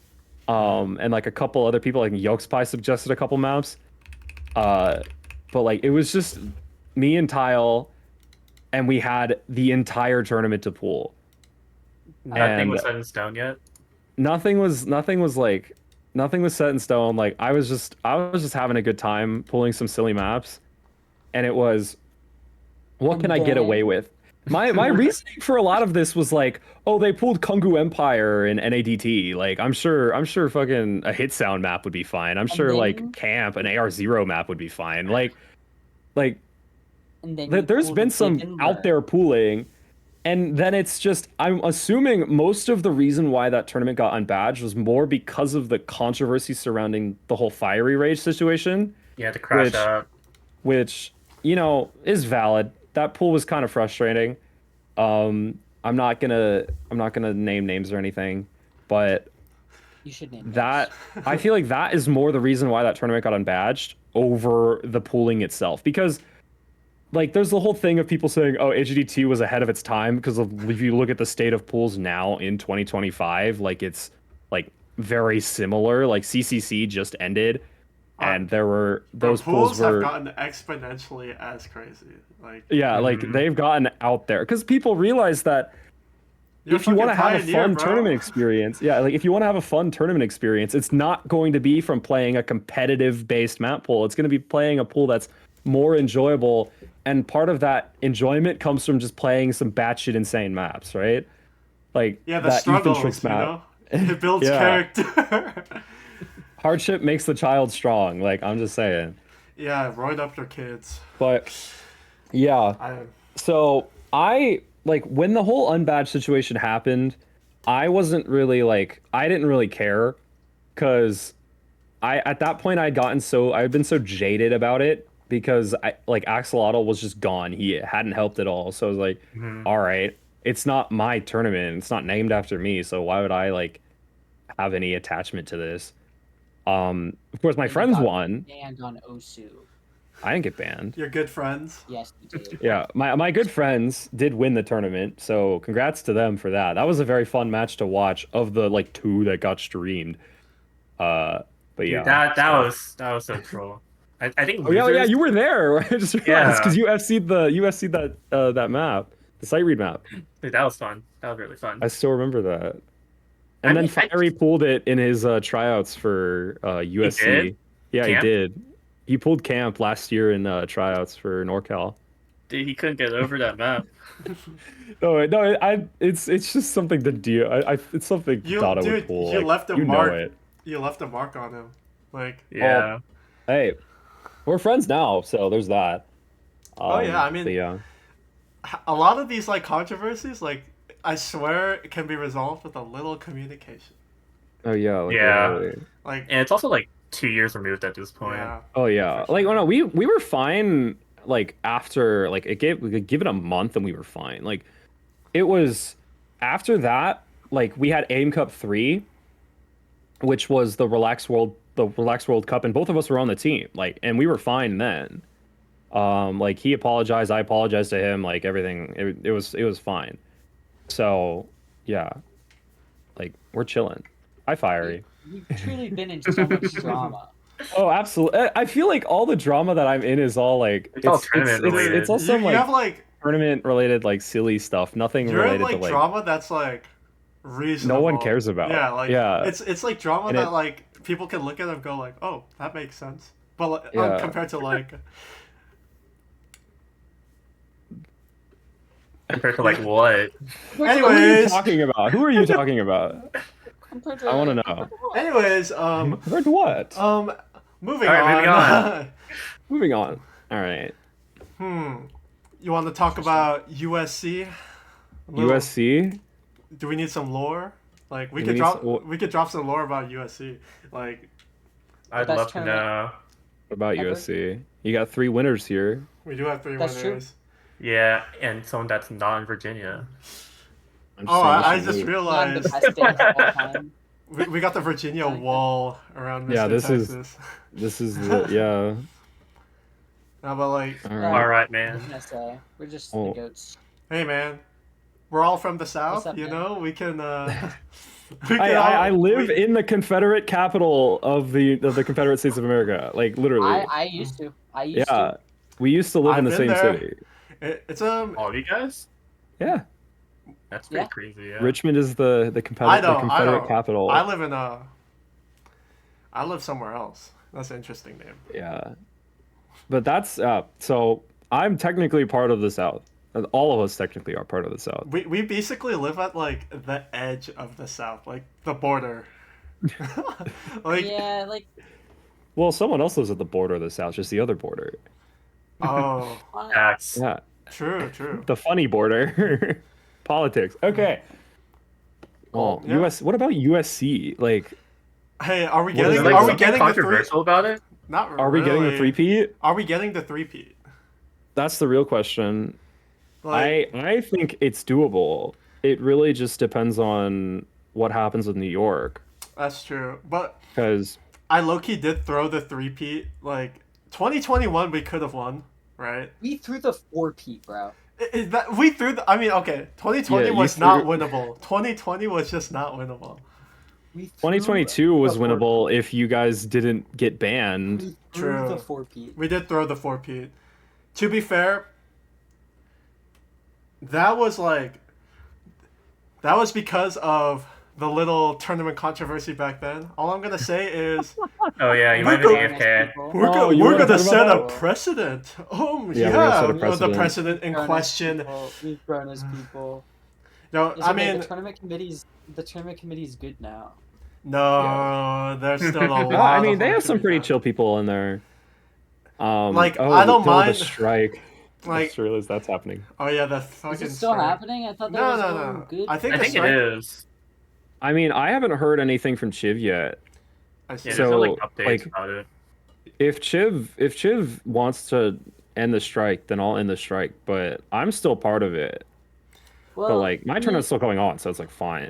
and like a couple other people, like Yolkspie suggested a couple maps, but like it was just me and Tile, and we had the entire tournament to pool. Nothing And was set in stone yet. nothing was set in stone. Like I was just having a good time pulling some silly maps, and it was what And can I get then- away with? My reasoning for a lot of this was like, oh, they pulled Kungu Empire and NADT. Like I'm sure fucking a hit sound map would be fine. I'm sure then- like Camp, an AR0 map would be fine. Like And then you there's pulled been a some big out there pooling, and then it's just I'm assuming most of the reason why that tournament got unbadged was more because of the controversy surrounding the whole Fiery Rage situation, Yeah, to crash Which- out. which you know is valid. That pool was kind of frustrating. I'm not gonna name names or anything, but You should name that I feel like that is more the reason why that tournament got unbadged over the pooling itself, because like there's the whole thing of people saying, oh, HDT was ahead of its time, because if you look at the state of pools now in 2025, like it's like very similar. Like CCC just ended, and there were those pools have were gotten exponentially as crazy. Like yeah, like Mhm. they've gotten out there because people realize that you're if you want to fucking have a pioneer, fun bro. tournament experience, yeah, like if you want to have a fun tournament experience, it's not going to be from playing a competitive based map pool. It's going to be playing a pool that's more enjoyable, and part of that enjoyment comes from just playing some batshit insane maps, right? Like Yeah, the that struggles, Tricks you map. know? It builds Yeah. character. Hardship makes the child strong. Like I'm just saying. Yeah, roid up your kids. But yeah, I so I like when the whole unbadged situation happened, I wasn't really like I didn't really care, because I at that point I'd been so jaded about it, because I like Axolotl was just gone. He hadn't helped at all. So I was like, Mhm. all right, it's not my tournament. It's not named after me. So why would I like have any attachment to this? Of course my You friends got won. banned on Osu. I didn't get banned. You're good friends. Yes, you did. Yeah, my good friends did win the tournament, so congrats to them for that. That was a very fun match to watch, of the like 2 that got streamed. But Dude, yeah, that was so troll. I think oh yeah, losers, you were there. I just realized Yeah. because you FC'd that map, the site read map. Dude, that was fun. That was really fun. I still remember that. I And then mean, Fiery pulled it in his tryouts for USC. did? Yeah, Camp? he did. He pulled Camp last year in tryouts for NorCal. He couldn't get over that map. It's just something to do. It's something Dada would Dude, pull. you Like, left a you know mark. it. You left a mark on him. Like, Yeah. Hey, we're friends now, so there's that. oh yeah, I mean, But yeah. a lot of these like controversies, like I swear, it can be resolved with a little communication. Oh yeah, like Yeah. literally. Like, And it's also like 2 years removed at this point. yeah, Oh yeah. For Like, sure. oh no, we were fine. Like after, like we could give it a month and we were fine. Like, it was after that. Like, we had AIM Cup 3, which was the Relax World Cup, and both of us were on the team. Like, and we were fine then. Like, he apologized, I apologized to him. Like, everything, it was fine. So yeah, like, we're chilling. Hi, Fiery. We've truly been in so much drama. Oh, absolutely. I feel like all the drama that I'm in is all like It's all tournament related. it's all some you like have like tournament related, like, silly stuff. Nothing you're in related like to like drama that's like reasonable. no one cares about. Yeah, like Yeah. it's like drama And that it- like people can look at and go like, oh, that makes sense. But like, Yeah. compared to like, Compared to like what? Who are you anyways, talking about? Who are you talking about? I want to know. anyways, Compared to what? moving All right, on. Moving on. All right. You want to talk about USC? A little- USC. Do we need some lore? Like we Do could we drop need some- we could drop some lore about USC. Like I'd best love to tournament. know. What about Ever? USC? You got 3 winners here. we do have 3 That's true. winners. Yeah, and someone that's not in Virginia. I'm Oh, saying I we should just move. One of realized the best games of all time. we got the Virginia I like that. wall around Mr. Yeah, this is- Texas. This is the yeah. No, but like, All Yeah. right. All right, I man. was gonna say we're just Oh. the goats. hey man, we're all from the South. up, you man? know, we can. We can I all- live we- in the Confederate capital of the Confederate States of America. Like, literally. I used to. I used Yeah. to. We used to live I've in the been same there. city. It's All of you guys? Yeah. That's pretty Yeah. crazy. Yeah. Richmond is the I Confederate, know. the Confederate capital. I live in I live somewhere else. That's an interesting name. Yeah. But that's so I'm technically part of the South. All of us technically are part of the South. We basically live at like the edge of the South, like the border. Like Yeah, like Well, someone else lives at the border of the South, just the other border. oh, Facts. Yeah. true. The funny border. Politics. Okay. Well, Yeah. what about USC? Like, Hey, are we What is getting? Is it? like Are we something getting the three? controversial about it? Not really. are we getting the three-peat? Are we getting the three-peat? That's the real question. Like, I think it's doable. It really just depends on what happens with New York. that's true. But Because I low-key did throw the three-peat. Like 2021, we could have won, right? we threw the 4-peat, bro. We threw the. I mean, okay. 2020 Yeah, you was not threw- winnable. 2020 was just not winnable. We threw 2022 was the 4-peat. winnable if you guys didn't get banned. We threw True. the 4-peat. We did throw the four-peat. To be fair, that was because of the little tournament controversy back then. All I'm gonna say is Oh yeah, you might We're be go- AFK. we're, Oh, you we're wanna gonna talk set about a that? precedent. Oh Yeah, yeah, we're gonna set a the precedent. precedent in question. We've grown as people. No, It's I okay, mean, the tournament committee's good now. no, there's still a lot. I mean, of they work have to some be pretty done. chill people in there. Like, oh, I don't the mind- strike. I Like, just realized that's happening. oh yeah, the Is fucking it still strike. happening? I thought that No, was no, all no. good. I think I the think it strike. is. I mean, I haven't heard anything from Chiv yet. I see. Yeah, So, there's no like updates like- about it. If Chiv wants to end the strike, then I'll end the strike. But I'm still part of it. well, But like, my I mean, tournament's still going on, so it's like fine.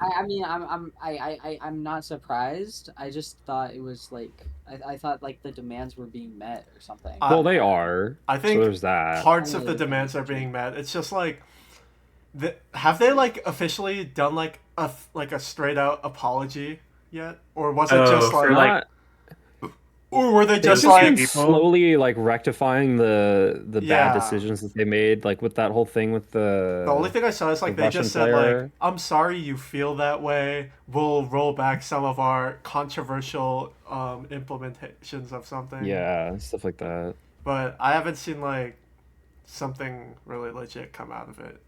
I'm not surprised. I just thought it was like I thought like the demands were being met or something. Well, they are. I think so. There's that. parts of the Only demands are the- being met. It's just like, have they like officially done like a straight out apology yet, or was it Oh, just for, like, like- or were they They've just just like, been people- slowly like rectifying the Yeah. bad decisions that they made, like with that whole thing with the. the only thing I saw is like the they just Russian said player. like, I'm sorry you feel that way. We'll roll back some of our controversial implementations of something. Yeah, stuff like that. But I haven't seen like something really legit come out of it.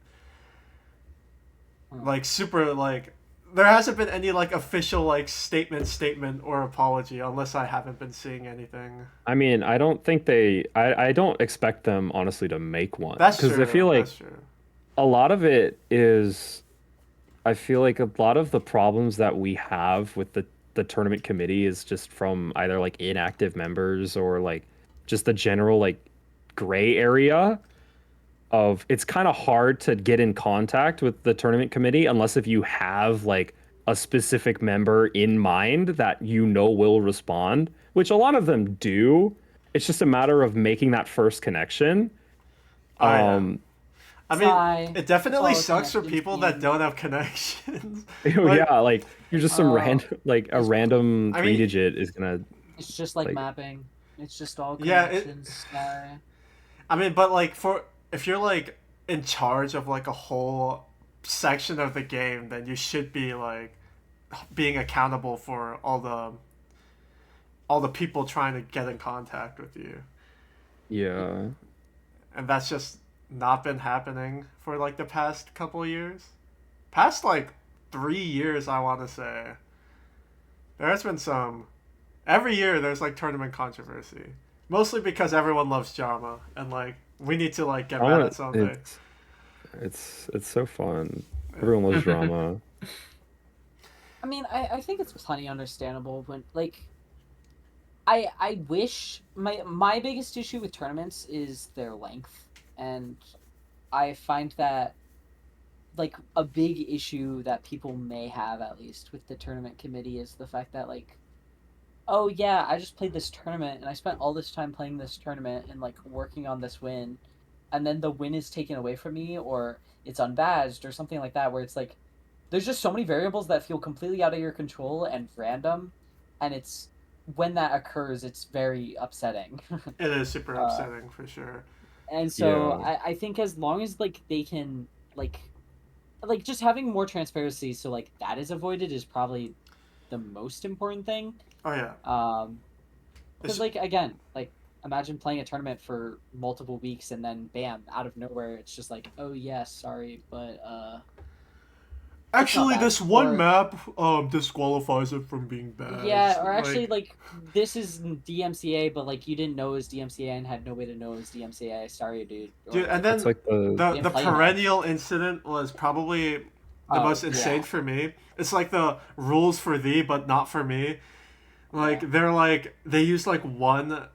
Hmm. Like super like there hasn't been any like official like statement or apology unless I haven't been seeing anything. I mean, I don't think I don't expect them honestly to make one That's because I true. feel like That's true. a lot of it is I feel like a lot of the problems that we have with the tournament committee is just from either like inactive members or like just the general like gray area of it's kind of hard to get in contact with the tournament committee unless if you have like a specific member in mind that you know will respond, which a lot of them do. It's just a matter of making that first connection. Oh yeah. Um, I mean, Sigh. it definitely It's all a sucks for connection people that scheme. don't have connections. yeah, like you're just some Oh, random like a it's- random I three mean- digit is gonna It's just like like mapping. It's just all Yeah, connections. Sigh. I mean, but like for if you're like in charge of like a whole section of the game, then you should be like being accountable for all the people trying to get in contact with you. yeah. And that's just not been happening for like the past couple of years. Past like 3 years, I want to say. There has been some. Every year there's like tournament controversy. Mostly because everyone loves drama and like we need to like get mad at something. It's so fun. Everyone loves drama. I mean, I think it's plenty understandable when like I wish my biggest issue with tournaments is their length, and I find that like a big issue that people may have at least with the tournament committee is the fact that like, oh yeah, I just played this tournament and I spent all this time playing this tournament and like working on this win, and then the win is taken away from me or it's unbadged or something like that, where it's like there's just so many variables that feel completely out of your control and random, and it's when that occurs it's very upsetting. It is super upsetting for sure. And so Yeah. I think as long as like they can like just having more transparency so like that is avoided is probably the most important thing. Oh yeah. Because It's- like again, like imagine playing a tournament for multiple weeks and then bam, out of nowhere it's just like, oh yes, sorry, but Actually, bad. this one Or- map disqualifies it from being bad. yeah, or actually like this is DMCA, but like you didn't know it was DMCA and had no way to know it was DMCA. Sorry, dude. Or, dude, and then It's like the the didn't play enough. perennial incident was probably the Oh, most insane yeah. for me. It's like the rules for thee, but not for me. Like Yeah. they're like they use like one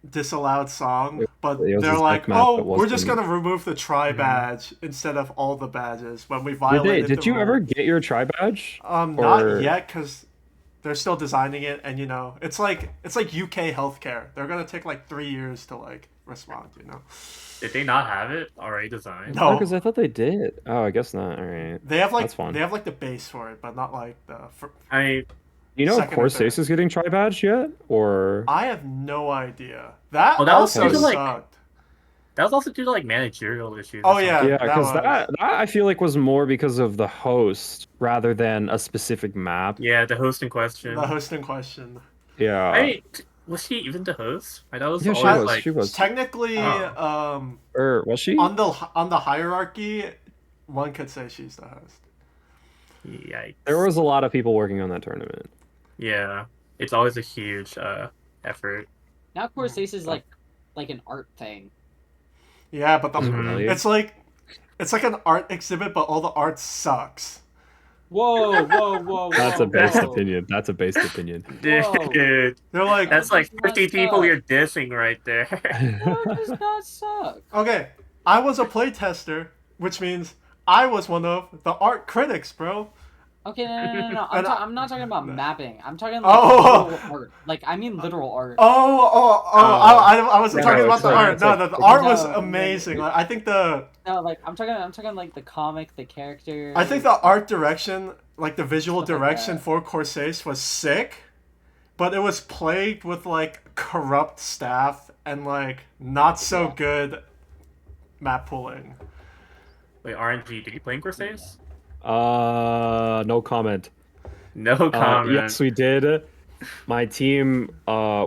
disallowed song, but it was they're a like, zec map oh, that we're just wasn't- gonna remove the try badge instead of all the badges when we Did violated. did the you rule. ever get your tri badge? Not or- yet, because they're still designing it, and you know, it's like UK healthcare. They're gonna take like 3 years to like respond. You know. Did they not have it already designed? No. because I thought they did. Oh, I guess not. All right. They have like That's fine. they have like the base for it, but not like the. I mean, You know if Second or third. Corsace is getting tri badge yet, or I have no idea. That Well, that was also due to, like- sucked. that was also due to like managerial issues. Oh, or yeah. something. yeah, because was. that I feel like was more because of the host rather than a specific map. Yeah, the host in question. The host in question. Yeah. I mean, was she even the host? I thought it was Yeah, she always was. like. She was. Technically, Oh. Or was she? on the hierarchy, one could say she's the host. Yikes. There was a lot of people working on that tournament. Yeah, it's always a huge effort. Now Corsace is like an art thing. Yeah, but the Really? it's like an art exhibit, but all the art sucks. Whoa, whoa, whoa, That's a whoa, based whoa. opinion. That's a based opinion. Whoa. Dude, They're like, that's like That's 50 people up. you're dissing right there. That does not suck. okay, I was a playtester, which means I was one of the art critics, bro. Okay, no. And I'm not talking about no. mapping. I'm talking like Oh. literal art. Like I mean literal art. I wasn't No, talking about it's the like- art. it's No, like- the art was No, amazing. Like, I think the No, like I'm talking like the comic, the character. art direction, like the visual Stuff like direction that. for Corsace was sick, but it was plagued with like corrupt staff and like not so Yeah. good map pulling. Wait, RNG, did you play in Corsace? No comment. No comment. Yes, we did. my team,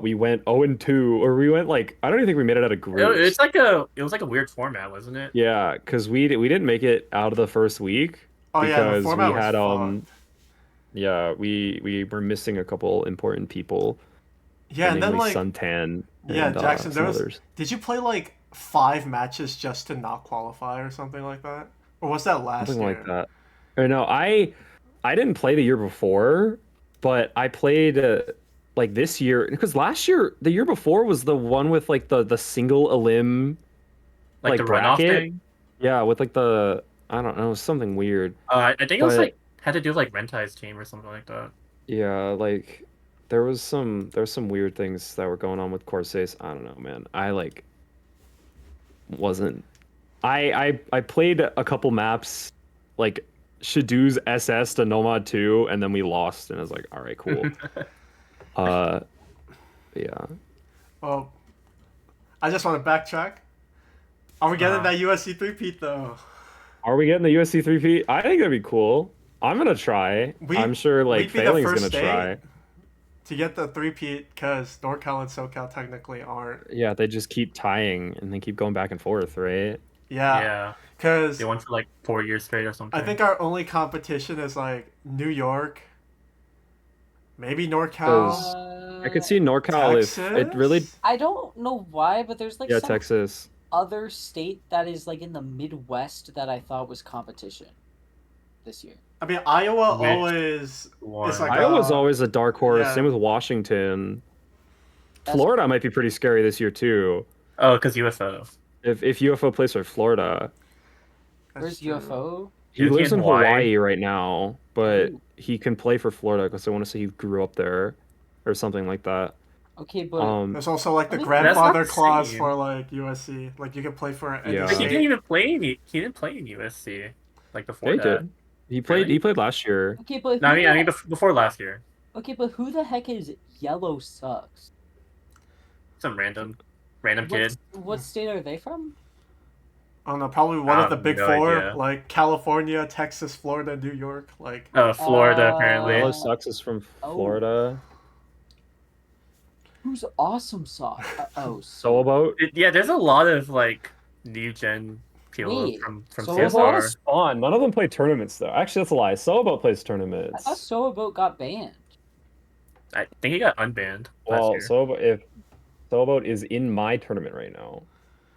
we went 0-2, or we went like I don't even think we made it out of groups. It was like a weird format, wasn't it? Yeah, because we didn't make it out of the first week Oh yeah, the because format we was had fucked. yeah, we were missing a couple important people, Yeah, and then namely like Suntan yeah, and Jackson, there some was. others. Did you play like 5 matches just to not qualify or something like that, or was that last Something year? like that. Or no, I didn't play the year before, but I played like this year because last year, the year before was the one with like the single elim Like like the runoff bracket. thing. Yeah, with like the I don't know, something weird. I think it was But like had to do with like Rentai's team or something like that. yeah, like there was some weird things that were going on with Corsace. I don't know, man. I like wasn't I played a couple maps like Shadoo's SS to Nomad 2 and then we lost and I was like, all right, cool. Uh yeah. Well, I just want to backtrack. Are we getting Uh-huh. that USC three-peat though? Are we getting the USC 3P? I think that'd be cool. I'm gonna try. I'm sure like We'd be the Failing's first gonna state try. to get the three-peat because NorCal and SoCal technically aren't. Yeah, they just keep tying and they keep going back and forth, right? Yeah, Yeah, because they won for like 4 years straight or something. I think our only competition is like New York, maybe NorCal, I could see NorCal Texas. if it really. I don't know why, but there's like Yeah, some Texas. other state that is like in the Midwest that I thought was competition this year. I mean, Iowa Which always one? is like Iowa's always a dark horse. yeah. Same with Washington. That's- Florida might be pretty scary this year too. Oh, because UFO. If UFO plays for Florida, That's Where's true. UFO? he Isn't he lives in in Hawaii? Hawaii right now, but Ooh. he can play for Florida because I want to say he grew up there, or something like that. Okay, but There's also like the I mean, grandfather that's not clause same. for like USC. Like you can play for any Yeah. But he state. didn't even play in. He didn't play in USC like before They that. did. He played. Really? He played last year. okay, but No, who I mean the- before last year. okay, but who the heck is Yellow Sucks? Some random kid. What state are they from? I don't know, probably one of the big no four, idea. like California, Texas, Florida, New York. Like Florida apparently. Yellow Sucks is from Oh. Florida. Who's Awesome Sock? Solo boat. Yeah, there's a lot of like new gen people Wait, from so There's a lot of CSR. spawn. None of them play tournaments though. Actually, that's a lie. Solo boat plays I tournaments. thought Soa Boat got banned. I think he got unbanned last Well, year. Solo boat is in my tournament right now,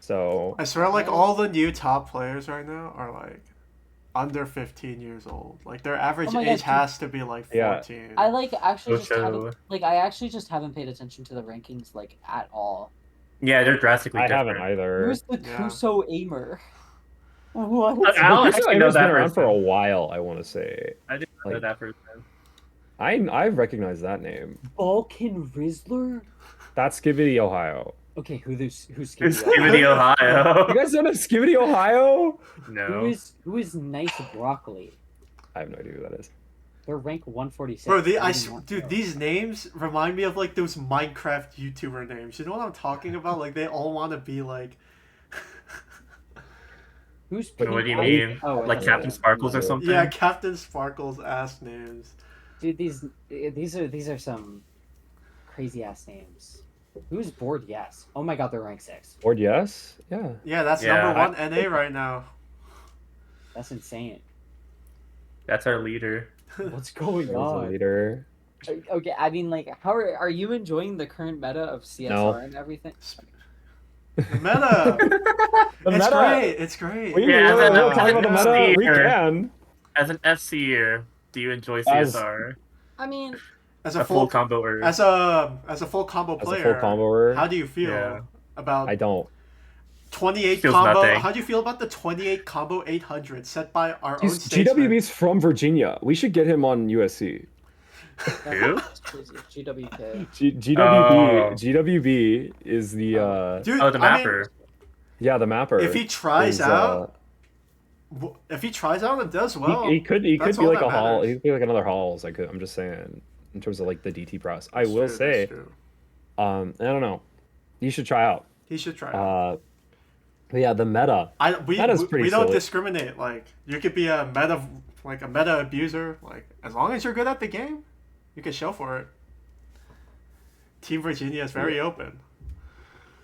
so I swear, like all the new top players right now are like under 15 years old. Like their average Oh my age God, has to be like Yeah. 14. I like actually just Ocho. haven't like I actually just haven't paid attention to the rankings like at all. Yeah, they're drastically I different. haven't either. Who's the Yeah. Kuso aimer? What? I don't The actually Kuso know Aimer's been that around for a person. while. I want to say. I didn't know Like- that person. I recognize that name. Vulcan Rizzler? That's Skibidi, Ohio. Okay, who's Who's Skibidi? Skibidi, Ohio? You guys don't have Skibidi, Ohio? No. Who is Nice Broccoli? I have no idea who that is. They're rank 146. Bro, Dude, these names remind me of like those Minecraft YouTuber names. You know what I'm talking about? Like they all want to be like. who's What do you Penny- mean? Oh, I Like thought- Captain Sparkles or something? Yeah, Captain Sparkle's ass names. Dude, these are some crazy ass names. Who's Bored Yes? Oh my god, they're rank 6. Board yes? Yeah. Yeah, that's Yeah, number one NA right now. That's insane. That's our leader. What's going There's a on? leader. Okay, I mean, like, how are you enjoying the current meta of CSR No. and everything? The meta. The It's meta. great. It's great. We Yeah, really as want a- to talk about the as a meta. We leader. can. As an FCer, do you enjoy As- CSR? I mean, As A a full full comboer. as a full combo As a player. full comboer. How do you feel Yeah. about I don't. 28 Feels combo? nothing. How do you feel about the 28 combo 800 set by our own He's, statesman? GWB's from Virginia. We should get him on USC. Who? GWK. GWB is the Dude, Oh, the I mean, mapper. yeah, the mapper. if he tries is, out, if he tries out and does well, he could that's be all like that a hall. matters. He could be like another halls. I'm just saying in terms of like the DT process. I That's will true, say, that's true. I don't know. You should try out. He should try out. But yeah, the meta. We that is pretty we don't silly. discriminate. Like you could be a meta abuser. Like as long as you're good at the game, you can show for it. Team Virginia is very open.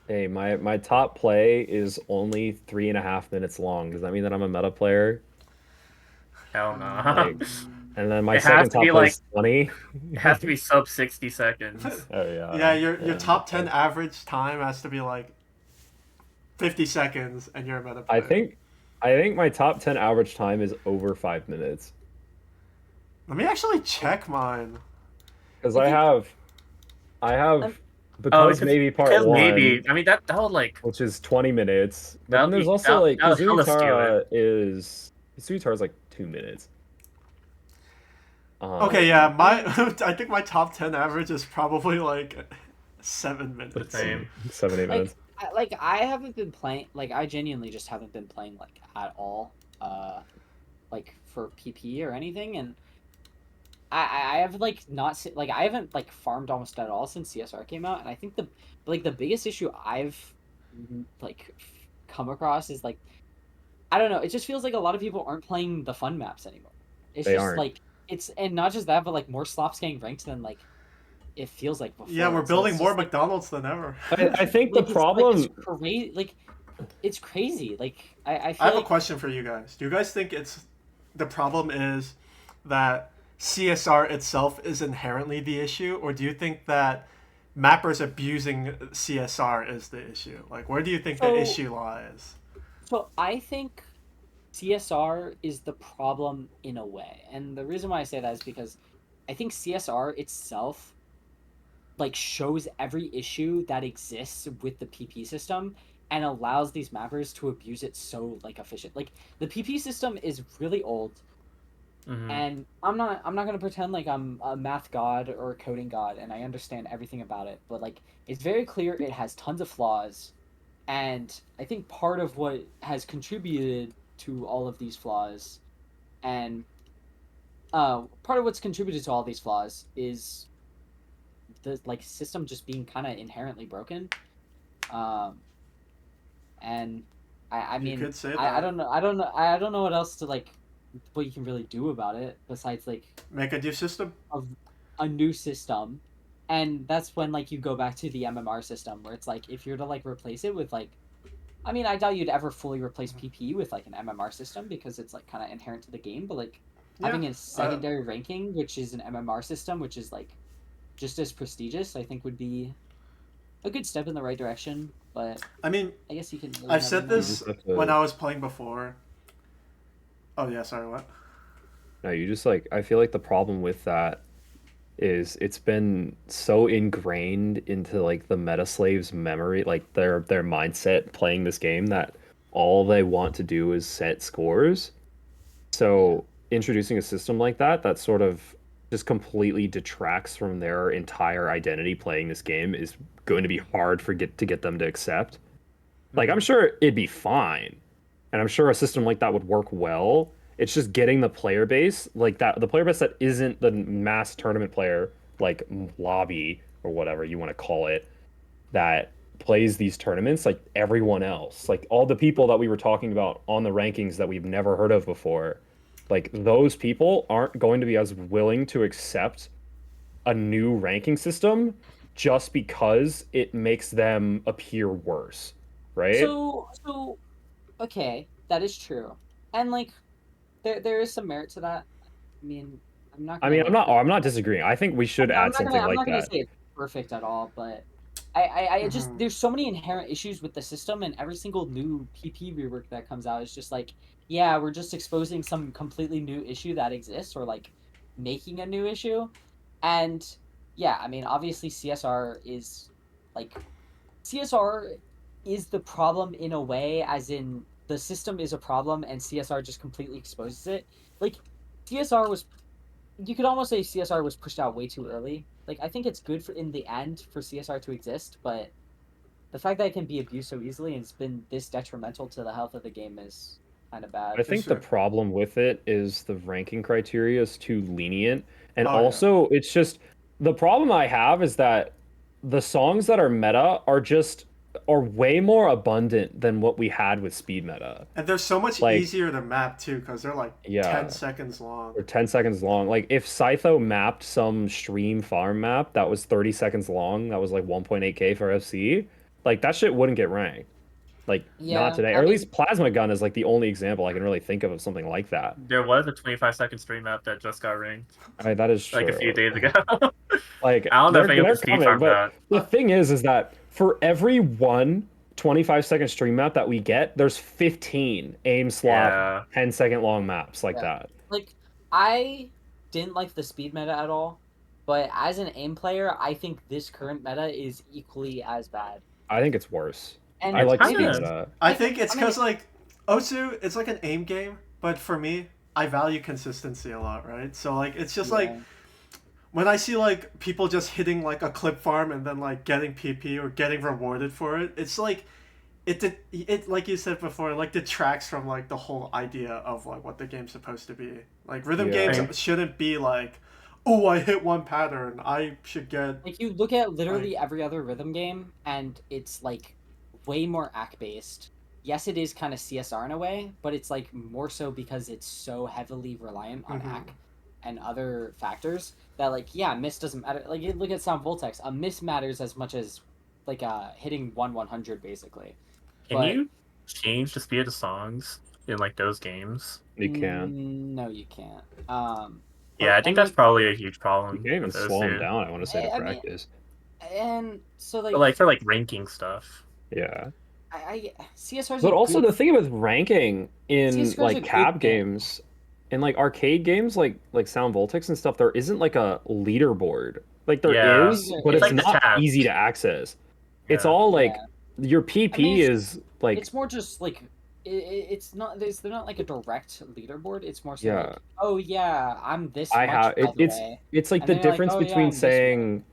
Hey, my top play is only 3.5 minutes long. Does that mean that I'm a meta player? Hell no. Like, and then my It has second to top be play like is 20. it has to be sub 60 seconds. Oh yeah. Yeah, your top 10 okay. average time has to be like 50 seconds, and you're a meta I player. think my top 10 average time is over 5 minutes Let me actually check mine. because I I think- have Um, because maybe part because one, maybe. I mean that would like which is 20 minutes, but that then would there's be also like that would hella skew it. Kazooie Tara is like 2 minutes. Okay, yeah, Um, my I think my top 10 average is probably like 7 minutes. Same. 7 8 like minutes. I haven't been playing, like I genuinely just haven't been playing like at all, like for PP or anything, and I have like not like I haven't like farmed almost at all since CSR came out, and I think the biggest issue I've like come across is like, I don't know, it just feels like a lot of people aren't playing the fun maps anymore. It's They just aren't. like, it's, and not just that, but like more slops getting ranked than like it feels like before. Yeah, we're So building it's more just, like, McDonald's than ever. I think the like, problem. it's crazy. Like it's crazy. Like I I feel have a like question for you guys. Do you guys think it's the problem is that CSR itself is inherently the issue, or do you think that mappers abusing CSR is the issue? Like, where do you think the So- issue lies? so I think CSR is the problem in a way, and the reason why I say that is because I think CSR itself like shows every issue that exists with the PP system and allows these mappers to abuse it so like efficient. Like the PP system is really old, and I'm not gonna pretend like I'm a math god or a coding god and I understand everything about it, but like it's very clear it has tons of flaws, and I think part of what has contributed to all of these flaws, and part of what's contributed to all these flaws is the like system just being kind of inherently broken. Um, and I You mean, could say I that. don't know what else to like, what you can really do about it besides like Make a new system. a new system. And that's when like you go back to the MMR system where it's like if you're to like replace it with like, I mean, I doubt you'd ever fully replace PP with like an MMR system because it's like kind of inherent to the game, but like having a secondary ranking, which is an MMR system, which is like just as prestigious, I think would be a good step in the right direction. But I mean, I guess you can. Really I've never said know. this just have to- when I was playing before. Oh yeah, sorry, what? No, you just like I feel like the problem with that is it's been so ingrained into like the meta slaves' memory, like their mindset playing this game that all they want to do is set scores. So introducing a system like that sort of just completely detracts from their entire identity playing this game is going to be hard to get them to accept. Like I'm sure it'd be fine, and I'm sure a system like that would work well. It's just getting the player base like that, the player base that isn't the mass tournament player, like lobby or whatever you want to call it, that plays these tournaments, like everyone else, like all the people that we were talking about on the rankings that we've never heard of before, like those people aren't going to be as willing to accept a new ranking system just because it makes them appear worse, right? So okay, that is true, and like there is some merit to that. I mean, I'm not. I Gonna, mean, like, I'm not disagreeing. I think we should add something I'm like not gonna that. say it's perfect at all, but I just Mhm. there's so many inherent issues with the system, and every single new PP rework that comes out is just like, yeah, we're just exposing some completely new issue that exists, or like making a new issue, and yeah, I mean, obviously like CSR is the problem in a way, as in the system is a problem and CSR just completely exposes it. Like CSR was, you could almost say CSR was pushed out way too early. Like I think it's good for in the end for CSR to exist, but the fact that it can be abused so easily and it's been this detrimental to the health of the game is kind of bad. I think the sure. problem with it is the ranking criteria is too lenient. And Oh, yeah. also, it's just the problem I have is that the songs that are meta are way more abundant than what we had with speed meta. And they're so much Like- easier to map too, because they're like Yeah. 10 seconds long. Or 10 seconds long. Like if Scytho mapped some stream farm map that was 30 seconds long, that was like 1.8k for FC, like that shit wouldn't get ranked. Like Yeah, not today. I Or at mean- least Plasma Gun is like the only example I can really think of something like that. There was a 25-second stream map that just got ranked I mean, that is true. like a few days ago. Like I don't know if they're anyone can speed coming, farm but that. the thing is that for every one 25-second stream map that we get, there's 15 aim slot Yeah. 10-second long maps like Yeah. that. Like, I didn't like the speed meta at all, but as an aim player, I think this current meta is equally as bad. I think it's worse. And I like kinda- speed maybe meta. I think it's I mean- because like Osu, it's like an aim game, but for me, I value consistency a lot, right? So like it's just like Yeah. when I see like people just hitting like a clip farm and then like getting PP or getting rewarded for it, it's like it like you said before, it, like detracts from like the whole idea of like what the game's supposed to be. Like rhythm Yeah. games shouldn't be like, oh, I hit one pattern, I should get. Like, you look at literally every other rhythm game, and it's like way more act based. Yes, it is kind of CSR in a way, but it's like more so because it's so heavily reliant on Mhm. act and other factors that, like, yeah, miss doesn't matter. Like, you look at Sound Voltex, a miss matters as much as like hitting 100 basically. Can But- you change the speed of the songs in like those games? You can. No, you can't. Yeah, I think that's probably a huge You problem. can't even with those slow them two. down, I want to say, to I mean- practice. And so like, But like for like ranking stuff. Yeah. I CSR's But a also good- the thing with ranking in CS:GO's a like good cab game. games, in like arcade games like Sound Voltex and stuff, there isn't like a leaderboard. Like there Yeah. is, but It's it's, like not detached. easy to access. It's Yeah. all like Yeah. your PP I mean, is like it's more just like it's not they're not like a direct leaderboard. It's more so Yeah. like, oh yeah, I'm this I much have by the it's way. it's like And the then you're like, difference "Oh, yeah, between I'm this saying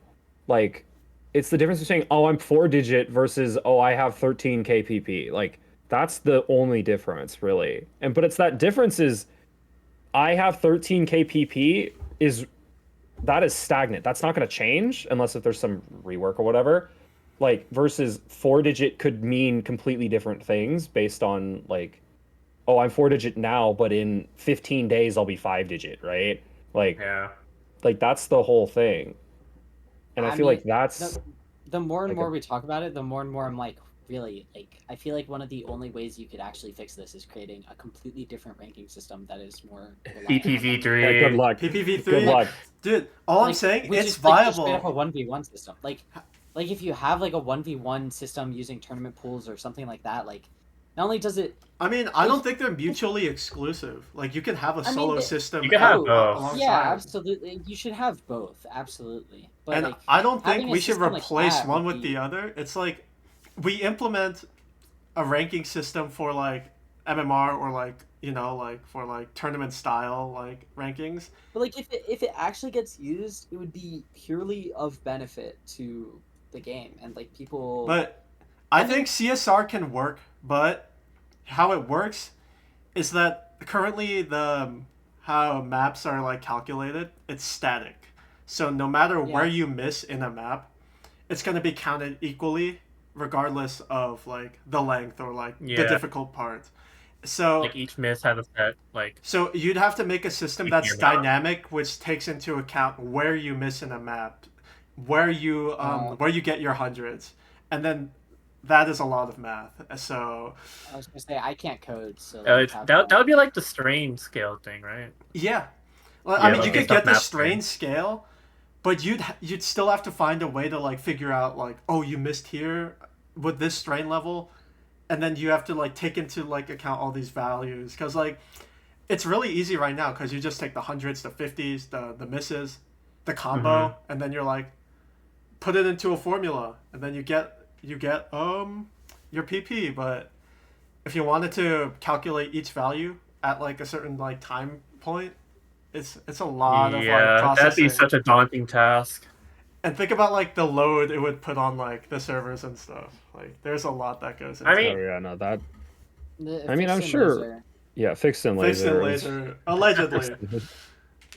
like it's the difference between saying, oh, I'm 4-digit versus, oh, I have 13 kpp. Like that's the only difference really. And but it's that difference is I have 13 kpp is that is stagnant. That's not going to change unless if there's some rework or whatever. Like versus 4-digit could mean completely different things based on like, oh, I'm 4-digit now, but in 15 days I'll be 5-digit, right? Like Yeah. like that's the whole thing. And I I feel mean, like that's The more and like more a- we talk about it, the more and more I'm like, really, like, I feel like one of the only ways you could actually fix this is creating a completely different ranking system that is more reliant on PPV3. yeah, good luck. PPV3, Good luck. dude. All I'm Like, saying, which it's is, like, just straight viable. up a 1v1 system. Like if you have like a 1v1 system using tournament pools or something like that, like not only does it I mean, I don't think they're mutually exclusive. Like you can have a I mean, solo they- system. You can have out- both. alongside. yeah, absolutely. You should have both, absolutely. But And like, I don't think having a we should system like replace that one would with be- the other. It's like we implement a ranking system for like MMR or like like for like tournament style like rankings. But like if it actually gets used, it would be purely of benefit to the game and like people. But I I think CSR can work, but how it works is that currently how maps are like calculated, it's static. So no matter where Yeah. you miss in a map, it's going to be counted equally regardless of like the length or like the Yeah. difficult part. So Like each miss has a set like so you'd have to make a system You that's figure it out. dynamic, which takes into account where you miss in a map, where you get your hundreds, and then that is a lot of math. So I was gonna say I can't code, so that would be like the strain scale thing, right? yeah, well, Yeah, I mean like you based could off get the map strain scale, but you'd still have to find a way to like figure out like, oh, you missed here with this strain level, and then you have to like take into like account all these values because like it's really easy right now because you just take the hundreds, the 50s, the misses, the combo, and then you're like put it into a formula, and then you get your PP. But if you wanted to calculate each value at like a certain like time point, it's a lot of like Yeah, that'd processing. be such a daunting task. And think about like the load it would put on like the servers and stuff. Like there's a lot that goes into I mean- Oh yeah, no, that The I mean, I'm fixed sure- laser- yeah, fixed in fixed laser. in laser allegedly.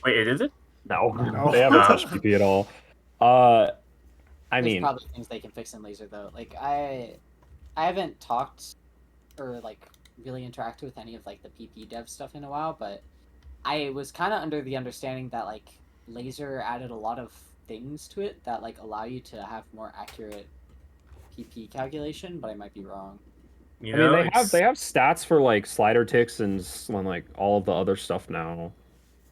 Wait, is it? No, No. they haven't touched PP at all. I There's mean, probably things they can fix in laser though. Like I haven't talked or like really interacted with any of like the PP dev stuff in a while, but I was kind of under the understanding that like laser added a lot of things to it that like allow you to have more accurate PP calculation, but I might be wrong. You I mean, know, they have stats for like slider ticks and like all of the other stuff now.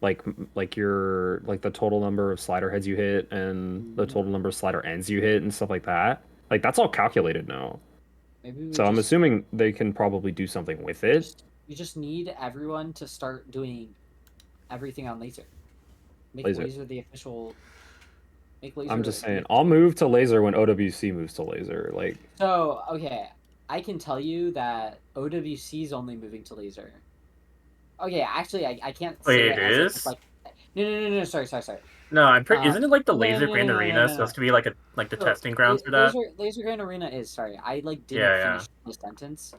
Like your like the total number of slider heads you hit and the total number of slider ends you hit and stuff like that. Like that's all calculated now. Maybe we So I'm just assuming they can probably do something with it. we just need everyone to start doing everything on laser. Make Laser. laser the official. Make laser. I'm just the saying, I'll move to laser when OWC moves to laser. Like, So okay, I can tell you that OWC is only moving to laser. Okay, actually, I can't say Wait, it it as if it's is? like no, sorry. No, I'm pretty. Isn't it like the No, Laser Grand Arena no. supposed to be like the So, testing grounds for that? Laser Grand Arena is sorry. I like didn't Yeah. finish the sentence.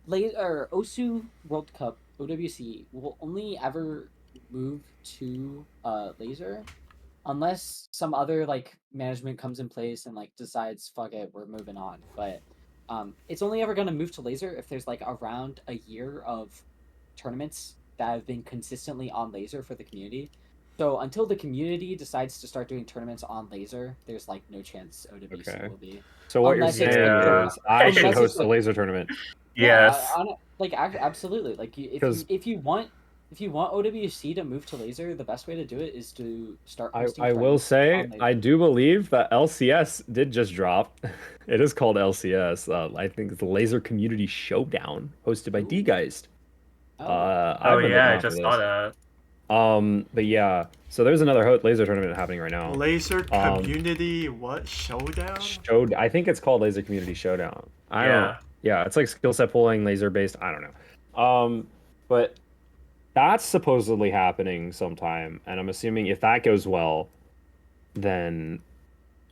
Laser or Osu World Cup OWC will only ever move to laser unless some other like management comes in place and like decides fuck it, we're moving on. But it's only ever going to move to laser if there's like around a year of tournaments that have been consistently on laser for the community. So until the community decides to start doing tournaments on laser, there's like no chance OWC okay. will be. So what Unless you're it's saying Yeah. is I should unless it's host a like laser tournament. yeah, Yes. absolutely. Like Because if you want OWC to move to laser, the best way to do it is to start hosting I will tournaments say on laser. I do believe that LCS did just drop. It is called LCS. I think it's the Laser Community Showdown, hosted by Ooh. D-Geist. Oh, I've Oh been looking yeah, I out for just saw this. that. But yeah, so there's another laser tournament happening right now. Laser Um, community what showdown? I think it's called Laser Community Showdown. I don't. Yeah. Yeah, it's like skill set pulling, laser based. I don't know. But that's supposedly happening sometime, and I'm assuming if that goes well, then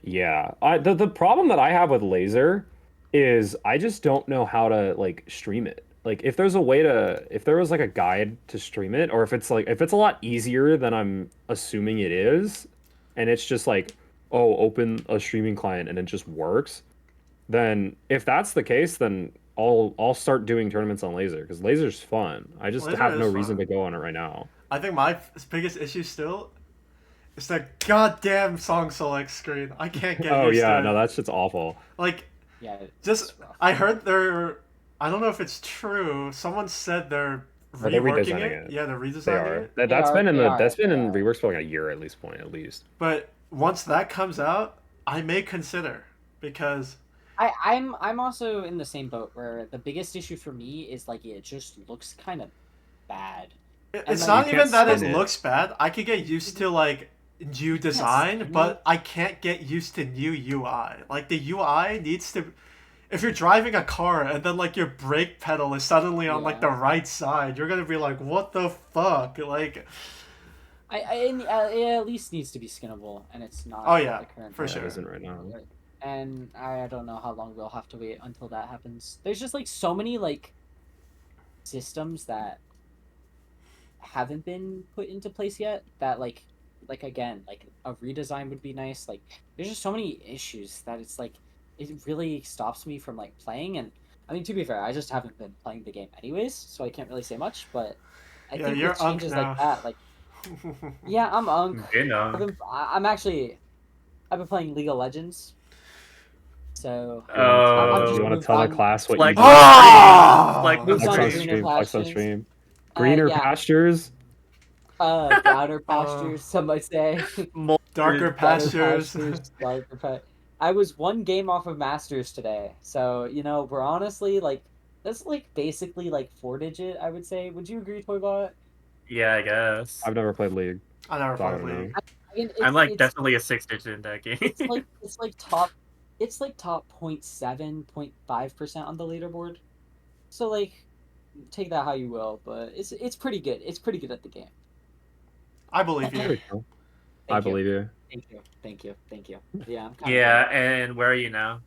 yeah. The problem that I have with laser is I just don't know how to like stream it. Like if there's a way to if there was like a guide to stream it, or if it's a lot easier than I'm assuming it is, and it's just like, oh, open a streaming client and it just works, then if that's the case, then I'll start doing tournaments on laser because laser's fun. I just Laser have is no reason to fun. go on it right now. I think my biggest issue still is that goddamn song select screen. I can't get Oh used yeah, to no, it. that shit's awful. Like, yeah. just It's rough. I heard they're. I don't know if it's true. Someone said they're Are they reworking redesigning it. it? Yeah, they're They redesigning are. it. That's been in They are. that's been in reworks for like a year at least point at least. But once that comes out, I may consider because I'm also in the same boat where the biggest issue for me is like it just looks kind of bad. it's like, not you even can't that it spin it. looks bad. I could get used to like new design, spin but it. I can't get used to new UI. Like the UI needs to. If you're driving a car and then like your brake pedal is suddenly on like the Yeah. right side, you're gonna be like, "What the fuck?" Like, it at least needs to be skinnable, and it's not. Oh, with yeah, the current for version. sure. It isn't right now. And I don't know how long we'll have to wait until that happens. There's just like so many like systems that haven't been put into place yet that like again like a redesign would be nice. Like there's just so many issues that it's like it really stops me from like playing. And I mean, to be fair, I just haven't been playing the game anyways, so I can't really say much. But I yeah, think you're with unk changes now. like that, like yeah, I'm unk. You know. I'm actually I've been playing League of Legends, so I've You just want to moved tell the on. class what Flex you on do? stream. Flex on Moved Flex on to on stream. greener stream. Flex on pastures. stream. Greener Yeah. pastures. Browner pastures, some might say. Darker Better pastures. darker I was one game off of Masters today, so you know we're honestly like that's like basically like 4-digit. I would say. Would you agree, Toybot? Yeah, I guess. I've never played League. I never So I played don't know. League. I mean, I'm like definitely a 6-digit in that game. it's like top, it's like top 0.7, 0.5% on the leaderboard. So like, take that how you will, but it's pretty good. It's pretty good at the game. I believe you. Pretty cool. I Thank you. believe you. Thank you. Yeah, I'm kind Yeah, and where are you now?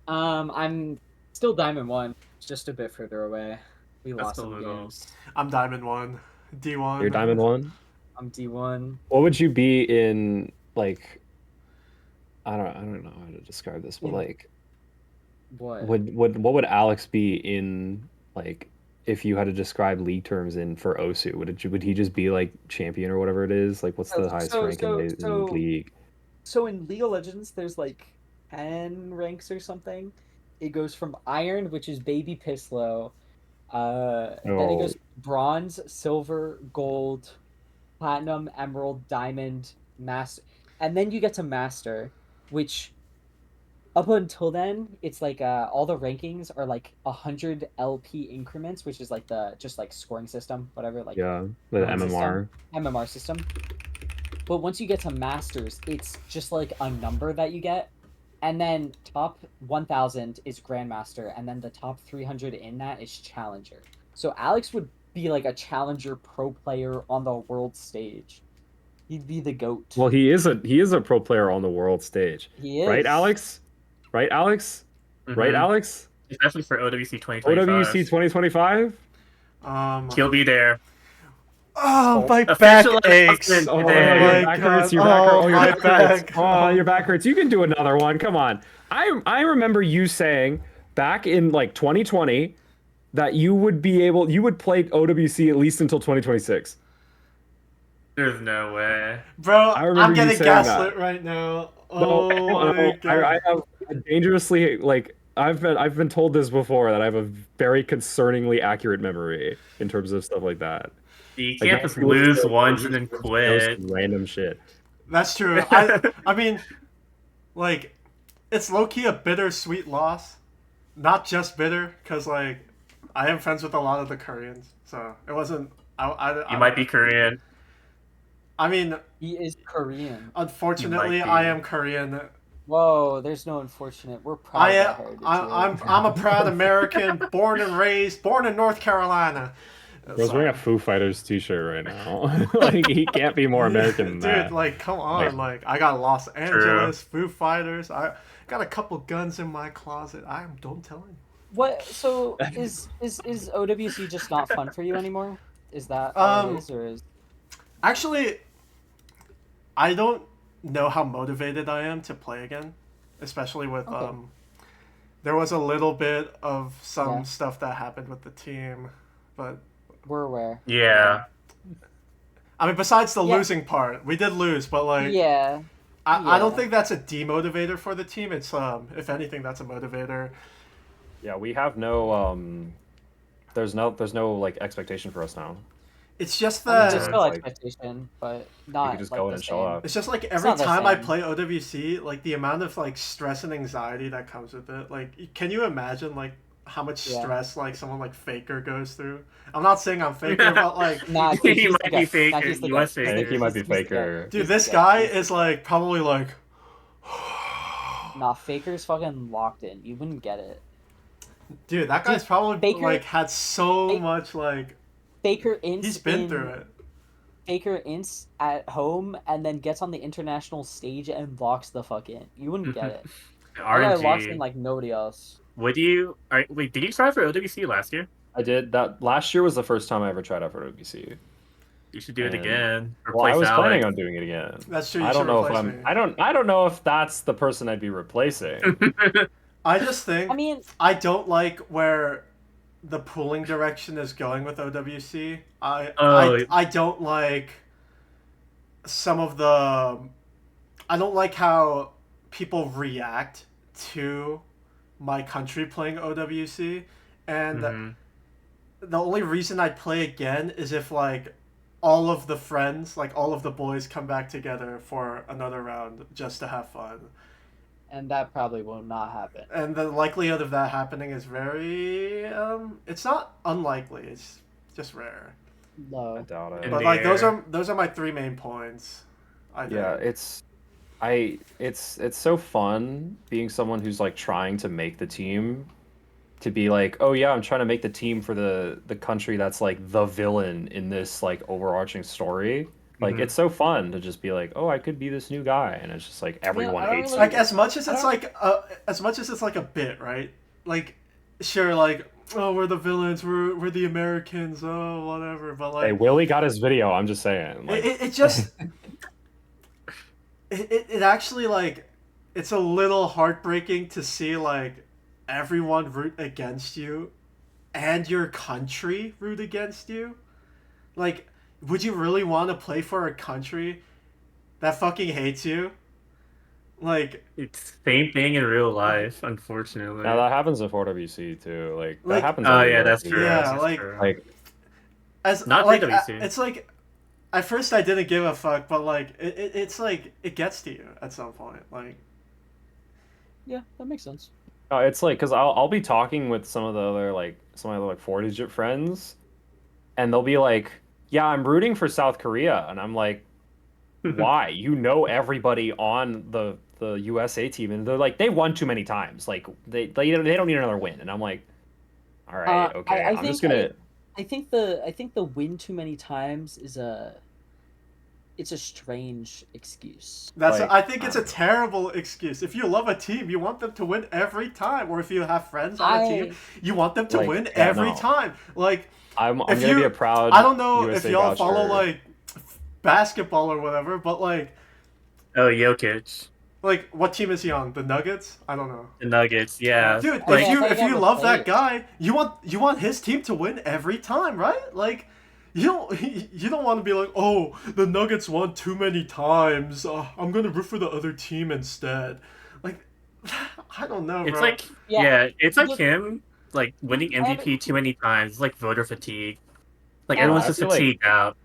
I'm still Diamond 1, just a bit further away. We That's lost a some little- games. I'm Diamond 1. D1. You're Diamond 1? I'm D1. What would you be in like I don't know how to describe this, but In- like What? what would Alex be in, like, if you had to describe league terms in for Osu? Would he just be like champion or whatever it is? Like, what's the highest rank in league? So in League of Legends, there's like 10 ranks or something. It goes from Iron, which is baby Pisslow. Then it Oh, goes bronze, silver, gold, platinum, emerald, diamond, master, and then you get to master, which up until then, it's like all the rankings are like 100 LP increments, which is like the just like scoring system, whatever, like yeah, the point system, MMR. MMR system. But once you get to masters, it's just like a number that you get. And then top 1000 is grandmaster, and then the top 300 in that is challenger. So Alex would be like a challenger pro player on the world stage. He'd be the goat. Well, he is a pro player on the world stage, He right, is. Alex? Right, Alex? Right, Mhm. Alex? Especially for OWC 2025. OWC 2025? He'll be there. Oh, my Official back aches. announcement Oh, today. your my back God. hurts. Your back hurts. Oh, Oh, your my back hurts. back. Oh, your back hurts. You can do another one. Come on. I remember you saying back in like 2020 that you would play OWC at least until 2026. There's no way. Bro, I remember I'm you getting saying gaslit that. right now. No, Oh no, my God. I have a dangerously, like, I've been told this before, that I have a very concerningly accurate memory in terms of stuff like that. You Like, can't just lose once and then quit. some random shit. That's true. I mean, like, it's low-key a bittersweet loss. Not just bitter, because, like, I am friends with a lot of the Koreans, so it wasn't... You might be Korean. I mean, He is Korean. unfortunately, You might be. I am Korean. Whoa, there's no unfortunate. We're proud I of am, that heritage. I'm a proud American, born and raised, born in North Carolina. Bro's wearing a Foo Fighters t-shirt right now. Like, he can't be more American than Dude, that. like, come on. Like, I got Los True. Angeles, Foo Fighters. I got a couple guns in my closet. Don't tell him. What? So is OWC just not fun for you anymore? Is that all it is, or is? Actually, I don't know how motivated I am to play again, especially with Okay. there was a little bit of some Yeah. stuff that happened with the team, but We're aware. Yeah. I mean, besides the Yeah. losing part, we did lose, but like, Yeah. I don't Yeah. think that's a demotivator for the team. It's if anything, that's a motivator. Yeah, we have no there's no like expectation for us now. It's just I mean, that there's it's still like- expectation, but You not could just like go in the and show same. up. it's just like every not the time I same. play OWC, like the amount of like stress and anxiety that comes with it. Like, can you imagine like how much Yeah. stress like someone like Faker goes through? I'm not saying I'm Faker, but like, Nah, He he's might the be guy. Faker. Nah, he's the He guy. was He's I the- think he might be he's the guy. Faker. dude, He's this the guy He's the is like probably like. Nah, Faker's fucking locked in. You wouldn't get it. Dude, that guy's probably Faker- like had so Fa- much like Faker ints. he's been in, through it. Faker ints at home and then gets on the international stage and locks the fuck in. You wouldn't get it. That guy locks in RNG. like nobody else. Would you? Wait, did you try for OWC last year? I did that last year was the first time I ever tried out for OBC. You should do it And- again. Well, I Replace was Alex. planning on doing it again. That's true. You I don't should know if replace I'm me. I don't know if that's the person I'd be replacing. I just think I mean, I don't like where the pooling direction is going with OWC. I don't like some of the. I don't like how people react to my country playing OWC, and Mhm. the only reason I'd play again is if like all of the friends, like all of the boys, come back together for another round just to have fun. and that probably will not happen. And the likelihood of that happening is very it's not unlikely, it's just rare. I No. doubt In it. But the like those air. are my three main points. I think. Yeah, it's so fun being someone who's like trying to make the team, to be like, oh yeah, I'm trying to make the team for the country that's like the villain in this like overarching story. Like, Mhm. it's so fun to just be like, oh, I could be this new guy, and it's just like everyone I don't hates really- Like it. as much as I it's don't- like a bit, right? Like sure, like, oh, we're the villains, we're the Americans, oh whatever, but like Hey, Willie got his video. I'm just saying. Like, it just it actually like it's a little heartbreaking to see like everyone root against you and your country root against you? Like, would you really want to play for a country that fucking hates you? Like, It's same thing in real life, unfortunately. Now that happens in 4WC too. Like that Like- happens. Oh yeah, everywhere. that's true. Yeah, that's like- true. Like as Not like 3WC. it's like at first I didn't give a fuck, but like it's like it gets to you at some point. Like, Yeah, that makes sense. oh, it's like because I'll be talking with some of the other like 4-digit friends, and they'll be like, "Yeah, I'm rooting for South Korea," and I'm like, "Why? You know everybody on the USA team, and they're like, they won too many times. Like they don't need another win." And I'm like, "All right, okay, I I'm just gonna." I think the win too many times is it's a strange excuse. that's Like, I think it's a terrible excuse. If you love a team, you want them to win every time, or if you have friends on a team, you want them to Like, win yeah, every no. time. Like, I'm if gonna be you- a proud. I don't know USA if y'all voucher. follow like basketball or whatever, but like Jokic, what team is he on? The Nuggets? I don't know. the Nuggets, yeah. Dude, Oh, if yeah, I you thought if you you meant love players. that guy, you want his team to win every time, right? Like, you don't want to be like, oh, the Nuggets won too many times. I'm gonna root for the other team instead. Like, I don't know, bro. It's like Yeah. it's like Look- him like winning MVP too many times. It's like voter fatigue. Like Yeah, everyone's I just feel like- fatigued out.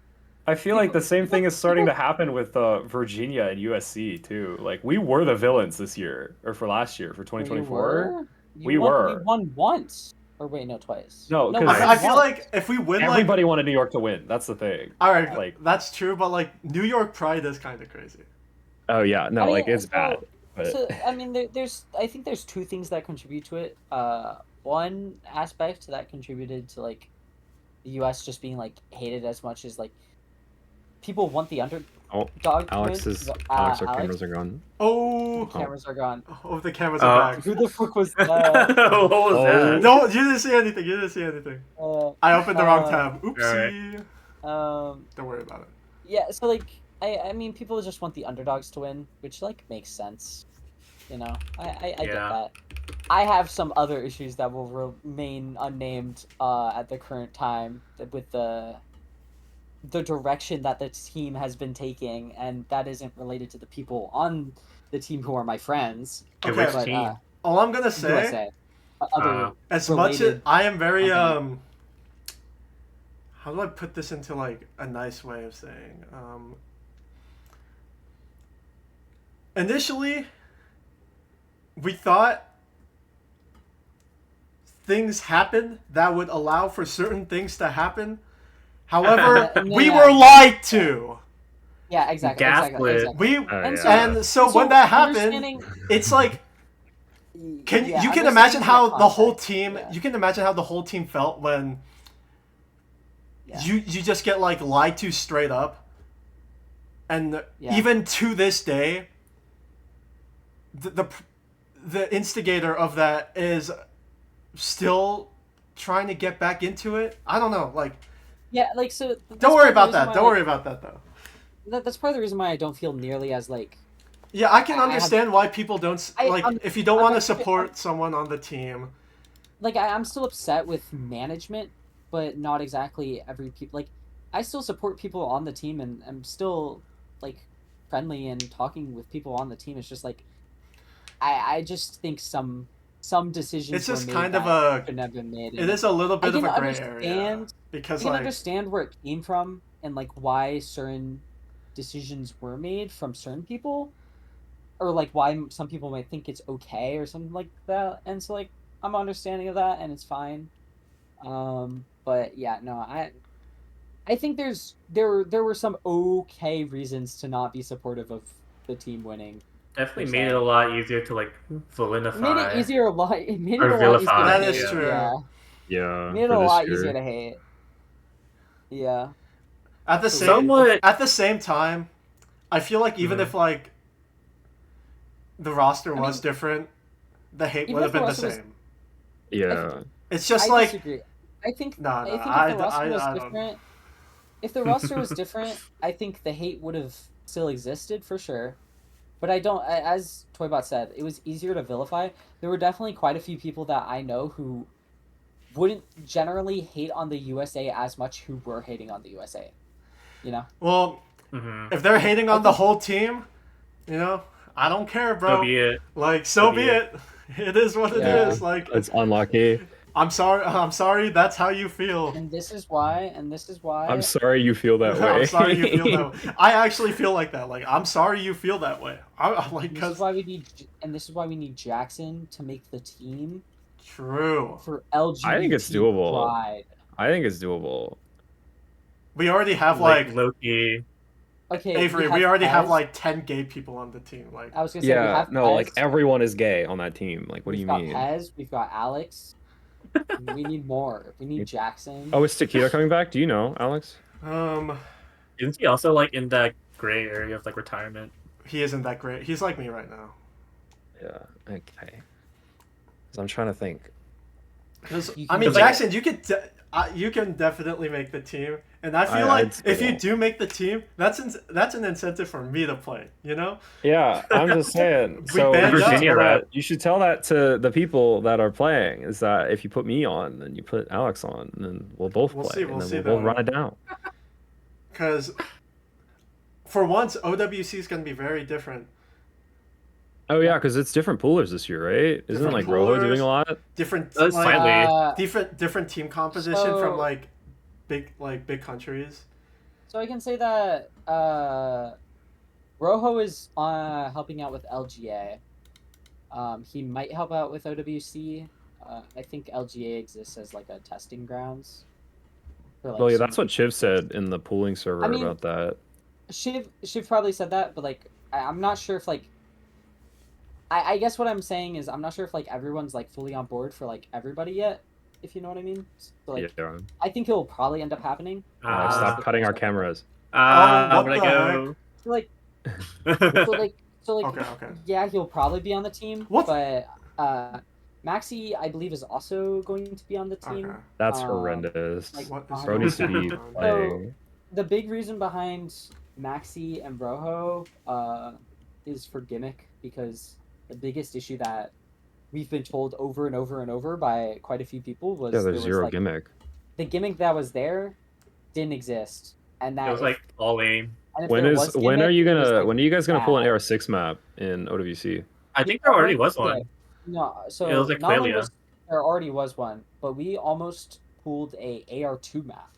I feel like the same thing is starting to happen with Virginia and USC too. Like we were the villains this year, or for last year, for 2024. We We were. won once. Or wait, no, twice. No, we 'cause won I feel once. like if we win, Everybody wanted New York to win. That's the thing. all right, like- that's true, but like New York pride is kind of crazy. Oh yeah, no, I mean, like it's so- bad. But So I mean, I think there's two things that contribute to it. One aspect that contributed to like the U.S. just being like hated as much as like people want the underdog. Oh, to Alex win. is Alex, our cameras are gone. Oh, Cameras are gone. oh, the cameras are back. Who the fuck was what that? was that? No, you didn't see anything. You didn't see anything. I opened the wrong tab. Oopsie. Don't worry about it. Yeah, so like I mean people just want the underdogs to win, which like makes sense. You know, I get Yeah. that. I have some other issues that will remain unnamed at the current time with the direction that the team has been taking, and that isn't related to the people on the team who are my friends. Okay, Okay, which but, team? All I'm gonna say, USA. Other as much as related I am very company. how do I put this into like a nice way of saying? Initially, we thought things happened that would allow for certain things to happen. However, we Yeah. were lied to. Yeah, exactly. Gaslit. We And so- and so when that happened, understanding- it's like yeah, you can understanding imagine that how the whole context, team yeah. you can imagine how the whole team felt when Yeah. you just get like lied to straight up, and Yeah. even to this day the instigator of that is still trying to get back into it. I don't know, like, Yeah, like so. don't worry about that. Don't worry about that though. That's part of the reason why I don't feel nearly as like. Yeah, I can I have- understand why people don't if you don't I'm want to like- support someone on the team. Like I'm still upset with management, but not exactly every people. Like I still support people on the team, and I'm still like friendly and talking with people on the team. It's just like I just think some decisions. It's just were made kind of that a shouldn't have been made. it and is a little bit I of can a gray area understand. because I can like understand where it came from and like why certain decisions were made from certain people, or like why some people might think it's okay or something like that. And so like I'm understanding of that, and it's fine. But yeah, no, I think there were some okay reasons to not be supportive of the team winning. Definitely per made se. it a lot easier to like It vilify. made it easier a lot. It made it Or a lot vilify, easier. That to is hate, true. Yeah, yeah, made it for a this lot year. easier to hate. Yeah. at the same Somewhat. at the same time, I feel like even Mhm. if like the roster I was mean, different, the hate even would have if the been the roster was- same. Yeah, It's just I like disagree. I think No, I no, think I- if the roster I- was I don't- different, if the roster was different, I think the hate would have still existed for sure. But I don't. As Toybot said, it was easier to vilify. There were definitely quite a few people that I know who wouldn't generally hate on the USA as much who were hating on the USA. You know. Well, Mm-hmm. if they're hating on the think- whole team, you know, I don't care, bro. So be it. Like, So be be it. It is what it Yeah. is. Like, It's unlucky. I'm sorry. I'm sorry. That's how you feel. And this is why. I'm sorry you feel that way. I'm sorry you feel that way. I actually feel like that. Like, I'm sorry you feel that way. I'm like, This is cause why we need, and this is why we need Jackson to make the team true. for LGBT I think it's doable. pride. I think it's doable. We already have Like like Loki. Okay, Avery. We already have Pez. like 10 gay people on the team. Like, I was gonna say we Yeah, have no, Pez, like everyone is gay on that team. Like, what do we've you got mean? Pez, we've got Alex. We need more. We need Jackson. Oh, is Taquito coming back? Do you know, Alex? Isn't he also like in that gray area of like retirement? he isn't that great. He's like me right now. Yeah. Okay. 'Cause I'm trying to think. 'Cause, You I can mean, do it. Jackson, you can definitely make the team, and I feel like I'd if you still- do make the team, that's an incentive for me to play. You know? Yeah, I'm just saying. We So banned you should, Virginia tell rep. that, you should tell that to the people that are playing. Is that if you put me on, then you put Alex on, and then we'll both We'll play, see, and we'll then see we'll both though. run it down. Because for once, OWC is going to be very different. Oh yeah, because it's different poolers this year, right? Isn't Different like Rojo poolers. doing a lot? Different, That's like, slightly. different team composition So- from like big countries. So I can say that Rojo is helping out with LGA. He might help out with OWC. I think LGA exists as like a testing grounds. For, like, Well, yeah, some- that's what Chiv said in the pooling server I mean- about that. Shiv probably said that, but like I'm not sure if like I guess what I'm saying is I'm not sure if like everyone's like fully on board for like everybody yet, if you know what I mean. So, like Yeah. I think it will probably end up happening. Stop the cutting our first- cameras. Oh, I'm what gonna the go. So, like Okay. yeah, he'll probably be on the team. What? But Maxi, I believe, is also going to be on the team. Okay. That's Um, horrendous. like, What is Bro needs to be going on? playing. The big reason behind Maxi and Rojo is for gimmick, because the biggest issue that we've been told over and over and over by quite a few people was Yeah, there there's was, zero like, gimmick. the gimmick that was there didn't exist, and that It was like all aim. and if When there is was when are gimmick, you it was, gonna like, when are you guys gonna pull an bad. AR6 map in OWC? I think there already was Yeah. one. No, so It was like not only Quelia. was there already was one, but we almost pulled a AR2 map.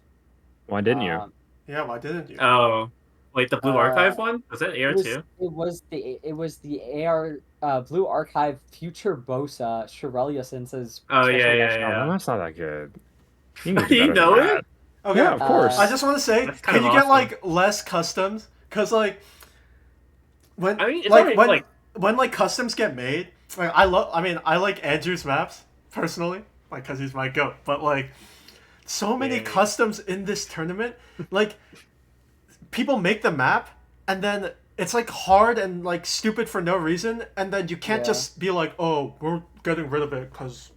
Why didn't you? Yeah, why didn't you? Oh, wait, the Blue Uh, Archive one? Was that AR too? It was the AR Blue Archive Future Bosa Shirelius Sense's. Oh, special yeah, edition. Oh, that's not that good. You, can do You better know than it? that. Okay. Yeah, of course. I just want to say, That's kind can of you get awesome. like less customs? Cause like when I mean, it's like already, when like- when like customs get made, like I like Andrew's maps personally, like cause he's my goat. But like so many Yeah. customs in this tournament, like people make the map and then it's like hard and like stupid for no reason, and then you can't Yeah. just be like, oh, we're getting rid of it because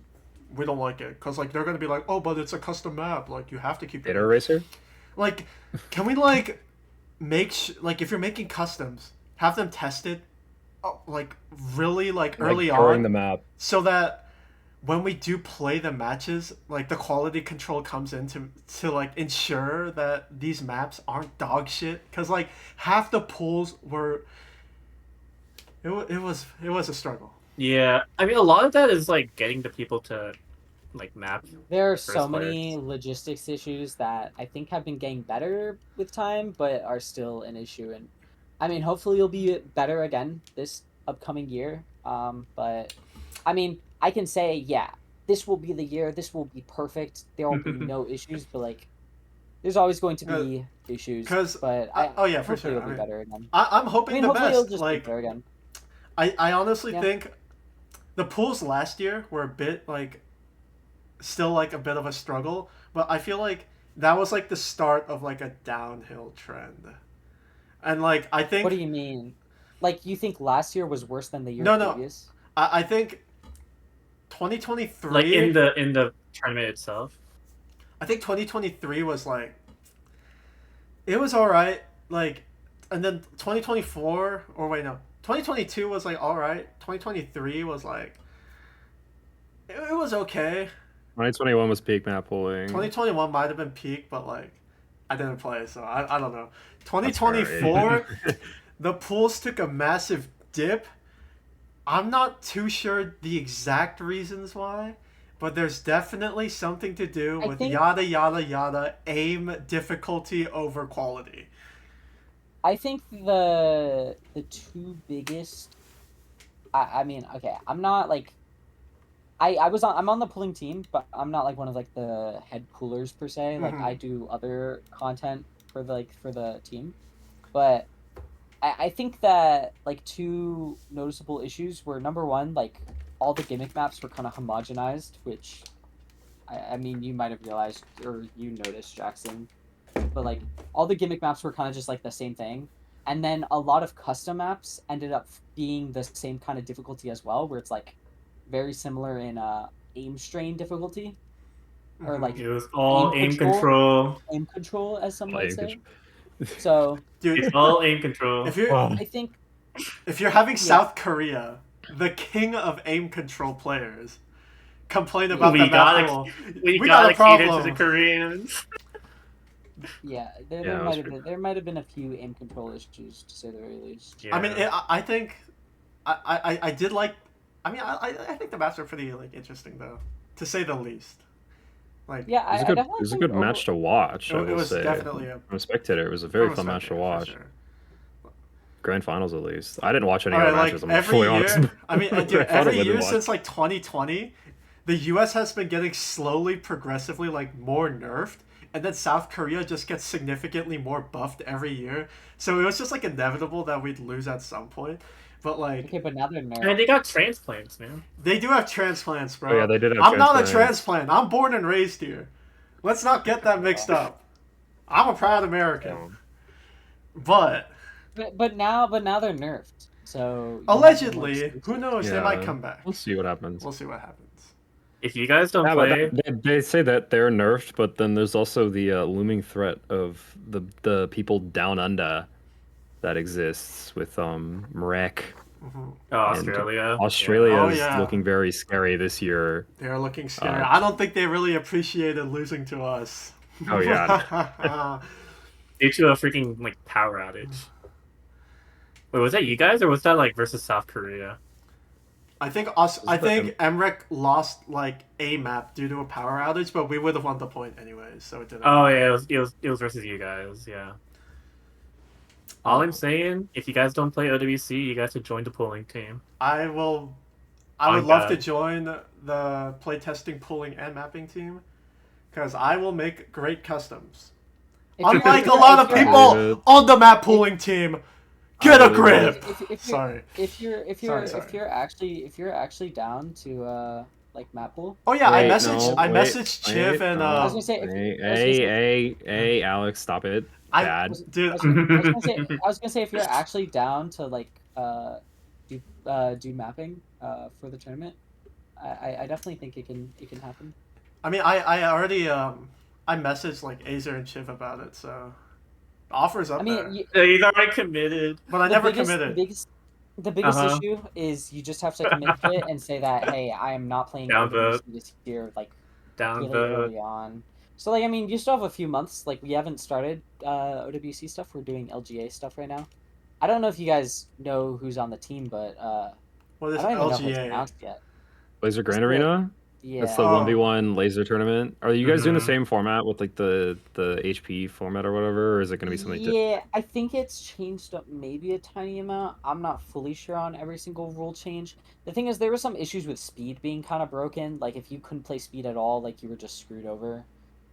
we don't like it, because like they're gonna be like, oh, but it's a custom map, like you have to keep it. Data eraser? Like, can we like like if you're making customs, have them tested, like really like early Like, during on, the map. so that when we do play the matches, like the quality control comes in to like ensure that these maps aren't dog shit. Cause like half the pools were. It was a struggle. Yeah, I mean, a lot of that is like getting the people to like map. There are First so many players. logistics issues that I think have been getting better with time, but are still an issue. And I mean, hopefully, it'll be better again this upcoming year. But I mean, I can say, yeah, this will be the year. This will be perfect. There will be no issues. But like, there's always going to be issues. 'cause but oh yeah, for hopefully sure. it'll be better again. I'm I hoping mean, the hopefully it'll best. just be Like better again. I honestly Yeah. think the pools last year were a bit like still like a bit of a struggle, but I feel like that was like the start of like a downhill trend. And like I think What do you mean? Like, you think last year was worse than the year No. previous? I think 2023 Like in the tournament itself. I think 2023 was like it was all right, like, and then 2024 or wait no 2022 was like all right. 2023 was like it was okay. 2021 was peak map pooling. 2021 might have been peak, but like I didn't play, so I don't know. That's fair, 2024, yeah. the pools took a massive dip. I'm not too sure the exact reasons why, but there's definitely something to do I with think- yada yada yada aim difficulty over quality. I think the two biggest. I mean, okay, I'm not like. I'm on the pulling team, but I'm not like one of like the head poolers per se. Like I do other content for the team, but I think that like two noticeable issues were number one, like all the gimmick maps were kind of homogenized, which I mean you might have realized or you noticed, Jackson, but like all the gimmick maps were kind of just like the same thing, and then a lot of custom maps ended up being the same kind of difficulty as well, where it's like very similar in aim strain difficulty, or like It was all aim control. aim control, as some might Aim say. control. So Dude, It's all aim control. if you're I think if you're having South Korea, the king of aim control players, complain about We the map gotta- pool, we got a gotta cater to problem. the Koreans. yeah, Yeah, there it might was have been a few aim control issues to say the very least. Yeah. I mean, I think I did like. I mean, I think the maps are pretty like interesting though, to say the least. Like Yeah, It was a I good, definitely it was a think good match to watch. I it will was say. definitely a From a spectator, it was a very from a fun match to spectator, for watch. sure. Grand finals, at least. I didn't watch any All other right, matches. like I'm every fully honest. year. I mean, dude, Grand finals every I didn't year watch. since like 2020, the U.S. has been getting slowly, progressively like more nerfed, and then South Korea just gets significantly more buffed every year. So it was just like inevitable that we'd lose at some point. But like Okay, but now they're And nerfed. they got transplants, man. they do have transplants, bro. Oh, yeah, they did have I'm not a transplants. transplant. I'm born and raised here. Let's not get that mixed up. I'm a proud American. But But now they're nerfed. So allegedly, who knows? They might Yeah. come back. We'll see what happens. We'll see what happens. If you guys don't Yeah, but play, they say that they're nerfed, but then there's also the looming threat of the people down under that exists with Marek. Australia. Australia Oh, is yeah. looking very scary this year. They're looking scary. Uh, I don't think they really appreciated losing to us. Oh, yeah. Due to a freaking like power outage. Wait, was that you guys or was that like versus South Korea? I think us. I the think Emmerich lost like a map due to a power outage, but we would have won the point anyways, so it didn't. Oh yeah, it was versus you guys. Yeah. All I'm saying, if you guys don't play OWC, you guys should join the pooling team. I will. I On would love to God. join the playtesting, pooling, and mapping team, because I will make great customs. Unlike a lot of people on the map pooling team, get a grip. Sorry. If Sorry. you're actually down to like map pool. Oh yeah, Wait, I messaged Chiv and I was gonna say Hey, Alex, stop it. I- Bad. dude. I was gonna say if you're actually down to like do mapping for the tournament, I definitely think it can happen. I mean, I already I messaged like Azer and Chiv about it, so the offer's up I there. mean, Yeah, he's already committed. But I never committed. The biggest Uh-huh. issue is you just have to commit to it and say that, hey, I am not playing Downvote. OWC this year, like Downvote. really early on. So like I mean, you still have a few months. Like we haven't started OWC stuff. We're doing LGA stuff right now. I don't know if you guys know who's on the team, but What is I don't even know if it's LGA? announced yet. Laser Grand It's the- Arena? Yeah. That's the Oh. 1v1 laser tournament. Are you guys doing the Mhm. same format with like the HP format or whatever, or is it going to be something different? Yeah, I think it's changed up maybe a tiny amount. I'm not fully sure on every single rule change. The thing is, there were some issues with speed being kind of broken. Like if you couldn't play speed at all, like you were just screwed over.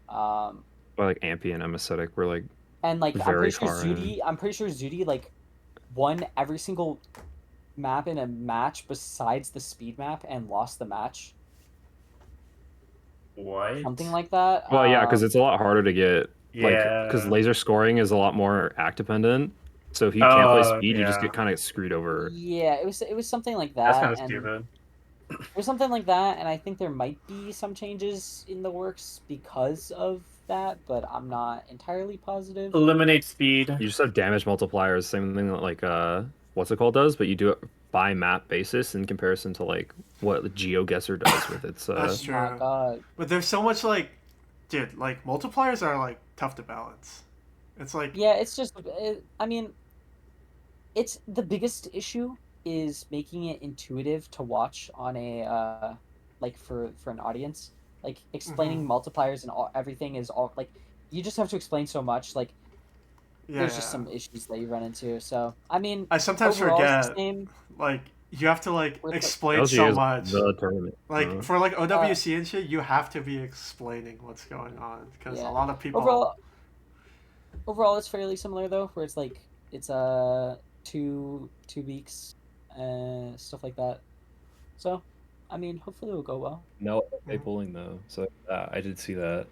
Or like Ampy and Emisodic were like And like very far in. I'm pretty sure Zudi like won every single map in a match besides the speed map and lost the match. What? Something like that. Well, yeah, because it's a lot harder to get Yeah. because laser scoring is a lot more act dependent. So if you can't play Oh, speed, you just yeah. get kind of screwed over. Yeah, it was something like that. That's kind of and stupid. It was something like that, and I think there might be some changes in the works because of that, but I'm not entirely positive. Eliminate speed. You just have damage multipliers, same thing that like what's it called does, but you do it by map basis in comparison to like what the GeoGuessr does with its. That's Oh my true. god. But there's so much like, dude, like multipliers are like tough to balance. It's like Yeah, it's just. I mean, it's the biggest issue is making it intuitive to watch on a like for an audience. Like explaining multipliers and everything is all like you just have to explain so much. Like there's just yeah. some issues that you run into. So I mean, I sometimes overall it's the forget same. like you have to like With the, explain LG so is much. the tournament. Like for like OWC and shit, you have to be explaining what's going on because a Yeah. lot of people. Overall, it's fairly similar though, where it's like it's 2 weeks, stuff like that. So, I mean, hopefully it'll go well. No FA pooling though, so I did see that.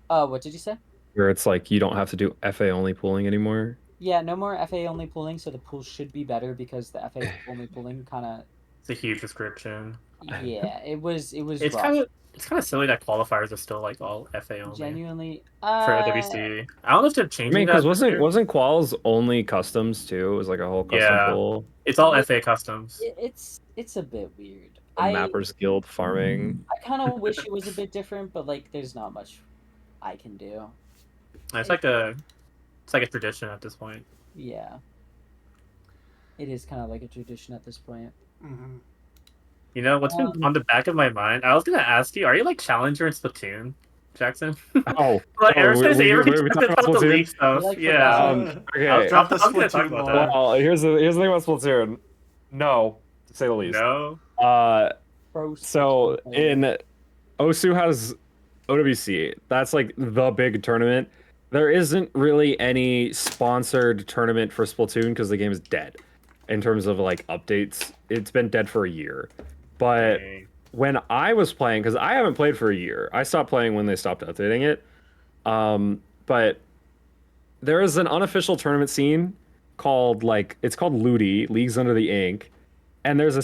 What did you say? Where it's like you don't have to do FA only pooling anymore. Yeah, no more FA only pooling, so the pool should be better because the FA only pooling kind of It's a huge description. yeah, it was It's rough. kind of silly that qualifiers are still like all FA only Genuinely, for OWC. I don't know if they're I changing mean, that because this year. wasn't quals only customs too? It was like a whole custom Yeah. pool. It's all FA customs. it's a bit weird. The Mappers Guild farming. I kind of wish it was a bit different, but like, there's not much I can do. It's like a tradition at this point. Yeah, it is kind of like a tradition at this point. Mm-hmm. You know what's been on the back of my mind? I was gonna ask you, are you like challenger in Splatoon, Jackson? Oh, Like, ever we since talking about about the Splatoon? leak stuff, Like yeah. Okay. Drop the I was gonna talk Splatoon about lore. that. Well, here's the thing about Splatoon. No, to say the least. No. Pro So in Osu has OWC. That's like the big tournament. There isn't really any sponsored tournament for Splatoon because the game is dead. In terms of like updates, it's been dead for a year. But Dang. when I was playing, because I haven't played for a year, I stopped playing when they stopped updating it. But there is an unofficial tournament scene called it's called Ludi, Leagues Under the Ink, and there's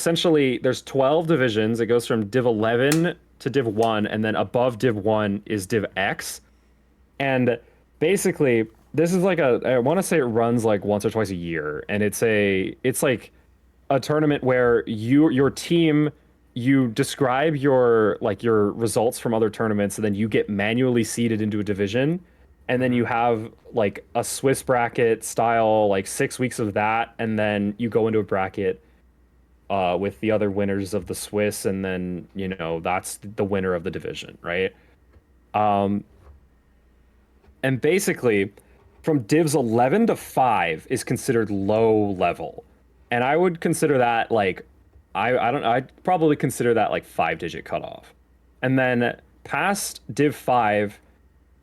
12 divisions. It goes from Div 11 to Div 1, and then above Div 1 is Div X. And basically, this is like I want to say it runs like once or twice a year, and it's like a tournament where your team, you describe your results from other tournaments, and then you get manually seeded into a division, and then you have like a Swiss bracket style, like 6 weeks of that, and then you go into a bracket with the other winners of the Swiss, and then that's the winner of the division, right? And basically, from divs 11 to 5 is considered low level, and I would consider that like I'd probably consider that like 5-digit cutoff, and then past div 5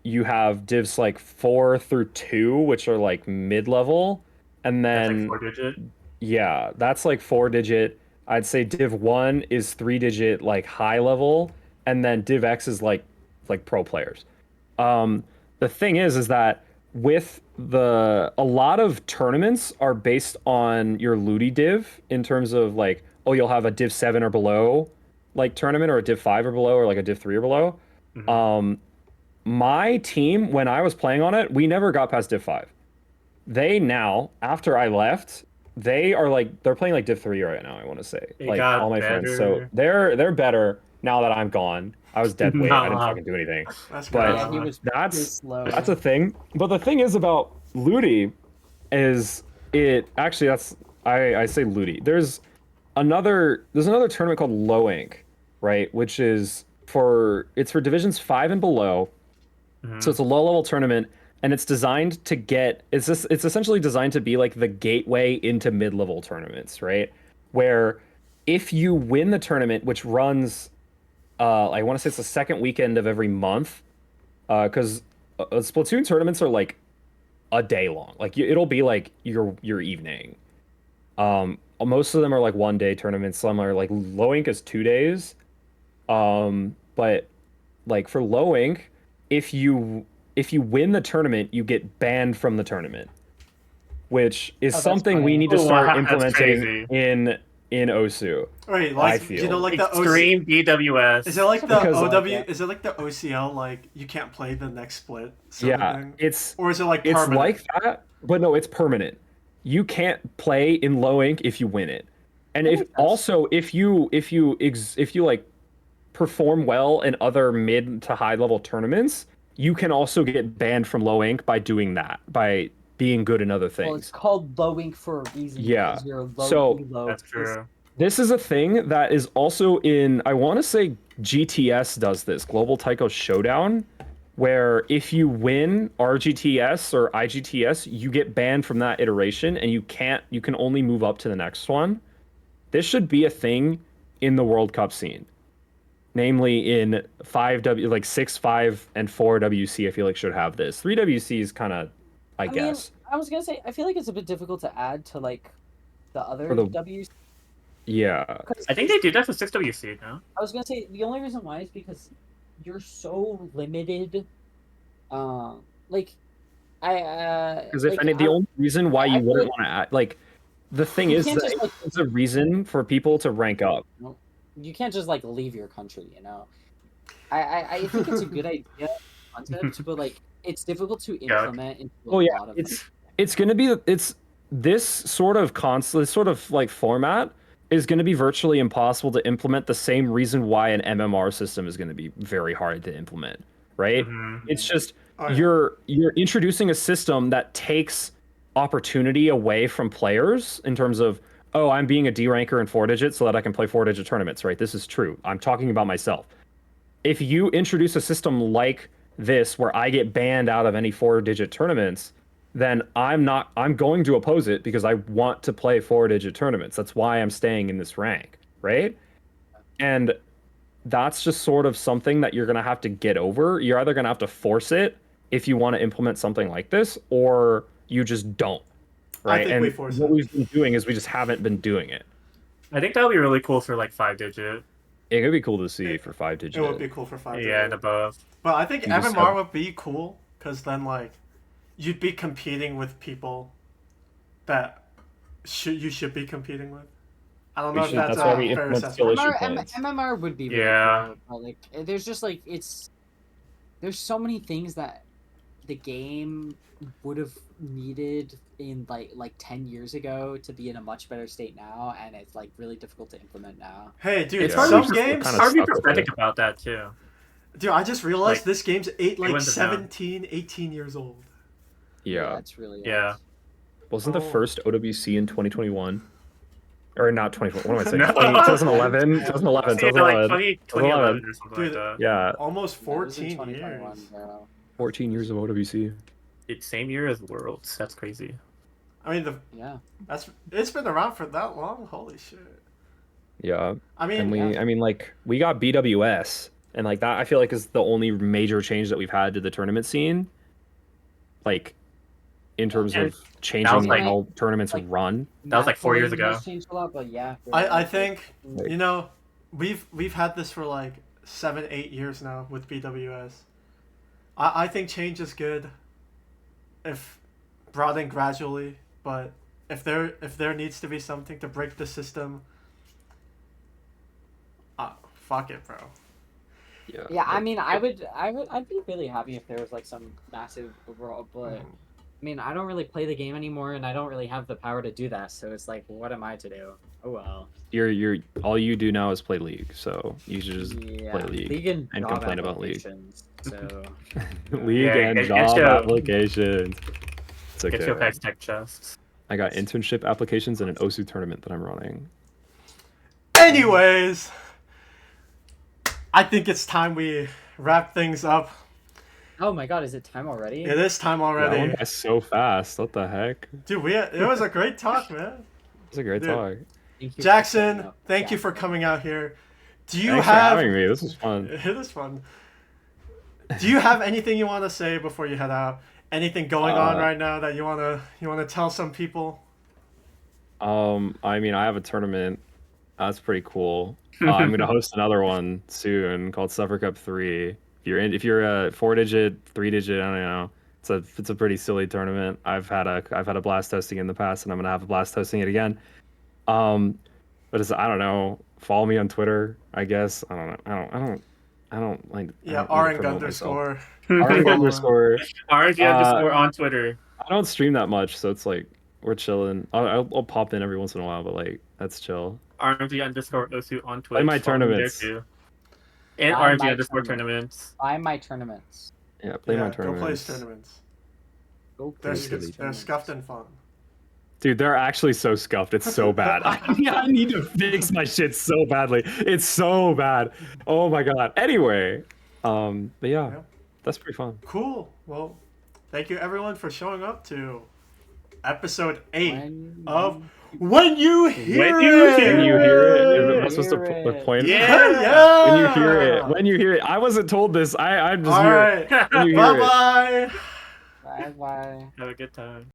you have divs like 4 through 2, which are like mid-level, and then That's like 4-digit. yeah, that's like 4-digit. I'd say div 1 is 3-digit, like high level, and then div X is like pro players. The thing is that with a lot of tournaments are based on your Ludi div in terms of like, oh, you'll have a div 7 or below like tournament, or a div 5 or below, or like a div 3 or below. Mhm. My team, when I was playing on it, we never got past div 5. They now, after I left, they're playing like div 3 right now, I want to say. It Like got all my friends. So better. they're better now that I'm gone. I was dead weight. I didn't Nah. fucking do anything. That's But good. Yeah, he was pretty that's slow. that's a thing. But the thing is about Ludi is I say Ludi. There's another tournament called Low Ink, right? Which is for divisions 5 and below. So it's a low level tournament, and it's designed to it's essentially designed to be like the gateway into mid level tournaments, right? Where if you win the tournament, which runs I want to say it's the second weekend of every month, because Splatoon tournaments are like a day long. Like it'll be like your evening. Most of them are like 1-day tournaments. Some are like Low Ink is 2 days. But like for Low Ink, if you win the tournament, you get banned from the tournament, which is that's something funny. we need to Oh, start wow, that's implementing crazy. in Osu. Wait, I like feel. you know, like the Extreme DWS. Is it like the Because, OW? yeah. Is it like the OCL? Like you can't play the next split. Sort of Yeah, thing? it's Or is it like it's permanent? like that, but no, it's permanent. you can't play in low ink if you win it. And That if makes sense. also if you like perform well in other mid to high level tournaments, you can also get banned from low ink by doing that, by being good in other Well, it's things. called low ink for a reason Yeah. because you're low So elo. That's true. this is a thing that is also in, I want to say GTS does this, Global Taiko Showdown, where if you win RGTS or IGTS, you get banned from that iteration and you can only move up to the next one. This should be a thing in the World Cup scene. Namely in 5W, like 6, 5, and 4 WC, I feel like should have this. 3 WC is kind of, I mean, guess. I was gonna say I feel like it's a bit difficult to add to like the other For the- Ws. Yeah. 'Cause I think they do that for 6WC, no? I was gonna say the only reason why is because you're so limited. Like I Because if like, any, the only reason why I you feel wouldn't like- want to add, like, the thing You is can't that just, like- it's a reason for people to rank up. you can't just like leave your country, you know. I think it's a good idea concept, but like it's difficult to implement into a Oh yeah, lot of it's gonna be this sort of this sort of like format is going to be virtually impossible to implement. The same reason why an MMR system is going to be very hard to implement, right? Mm-hmm. It's just Oh, yeah. you're introducing a system that takes opportunity away from players in terms of, oh, I'm being a D ranker in 4 digit so that I can play 4 digit tournaments, right? This is true. I'm talking about myself. If you introduce a system like this where I get banned out of any 4 digit tournaments, then I'm going to oppose it because I want to play 4 digit tournaments. That's why I'm staying in this rank, right? And that's just sort of something that you're going to have to get over. You're either going to have to force it if you want to implement something like this, or you just don't, right? think and we force what it. we've been doing is we just haven't been doing it. I think that would be really cool for like 5-digit. It could be cool to see for 5 digit. It would be cool for 5 Yeah, and above. But I think You just MMR have- would be cool because then like you'd be competing with people that you should be competing with. I don't We know if should- that's that's why a we fair implement skill assessment. issue points. MMR would be really Yeah. cool, but like there's just like there's so many things that the game would have needed in like 10 years ago to be in a much better state now, and it's like really difficult to implement now. Hey, dude, It's Yeah, some we're just games. kinda It's hard to be stuck with prophetic it. about that too. Dude, I just realized Like, this game's like went to town. 17, 18 years old. Yeah. That's really Yeah. Wasn't the Oh. first OWC in 2021? Or not 2021, what am I saying? No. 2011? 2011, Yeah, like 2011. 2011 or something Dude, like that. Yeah, Almost No, it was in 14 2021, years. bro. 14 years of OWC. It's same year as Worlds. That's crazy. I mean, Yeah. it's been around for that long. Holy shit! Yeah. I mean, And like we got BWS, and like that I feel like is the only major change that we've had to the tournament scene. Like in terms And of changing like- how tournaments like- run. That was like 4 years Map ago. has changed a lot, but yeah. I think Like- you know we've had this for like 7-8 years now with BWS. I think change is good if brought in gradually, but if there needs to be something to break the system, fuck it, bro. Yeah, I mean, I'd be really happy if there was like some massive overall, but Mhm. I mean, I don't really play the game anymore, and I don't really have the power to do that. So it's like, what am I to do? Oh well. You're all you do now is play League, so you should just Yeah, play League and and job complain about League. applications, So League Yeah, and get job your- applications. It's Get your okay. pets tech chests. I got internship applications and an OSU tournament that I'm running. Anyways, I think it's time we wrap things up. oh my god, is it time already? It is time That already. went by so fast. What the heck? Dude, it was a great talk, man. It's a great Dude. talk. Thank you for Jackson, showing up. thank you for Jackson. coming out here. Do you Thanks have for having me. This was fun. It is fun. Do you have anything you want to say before you head out? Anything going on right now that you wanna tell some people? I mean, I have a tournament. That's pretty cool. I'm gonna host another one soon called Suffer Cup 3. If you're a 4-digit, 3-digit, I don't know. It's a pretty silly tournament. I've had a blast hosting in the past, and I'm gonna have a blast hosting it again. But I don't know. Follow me on Twitter, I guess. I don't know. I don't like. Yeah, I don't need to Aring promote myself. underscore. Aring underscore. RNG underscore on Twitter. I don't stream that much, so it's like We're chilling. I'll pop in every once in a while, but like that's chill. RMG_Osu on Twitch. Play my follow me there tournaments. too. And Buy my RMG_tournaments. tournaments. Buy my tournaments. Yeah, play my Go play tournaments. tournaments. Go They're, play Please, they're please. tournaments. scuffed and fun. Dude, they're actually so scuffed. It's so bad. I need to fix my shit so badly. It's so bad. Oh my god. Anyway, but yeah, Yeah. that's pretty fun. Cool. Well, thank you everyone for showing up to episode 8 of When You Hear When You It. Hear When you hear it, am I Hear supposed to it. play it? Yeah. Yeah. When you hear it, when you hear it. I wasn't told this. I'm just All here. right. When you hear it. Bye bye. Bye bye. Have a good time.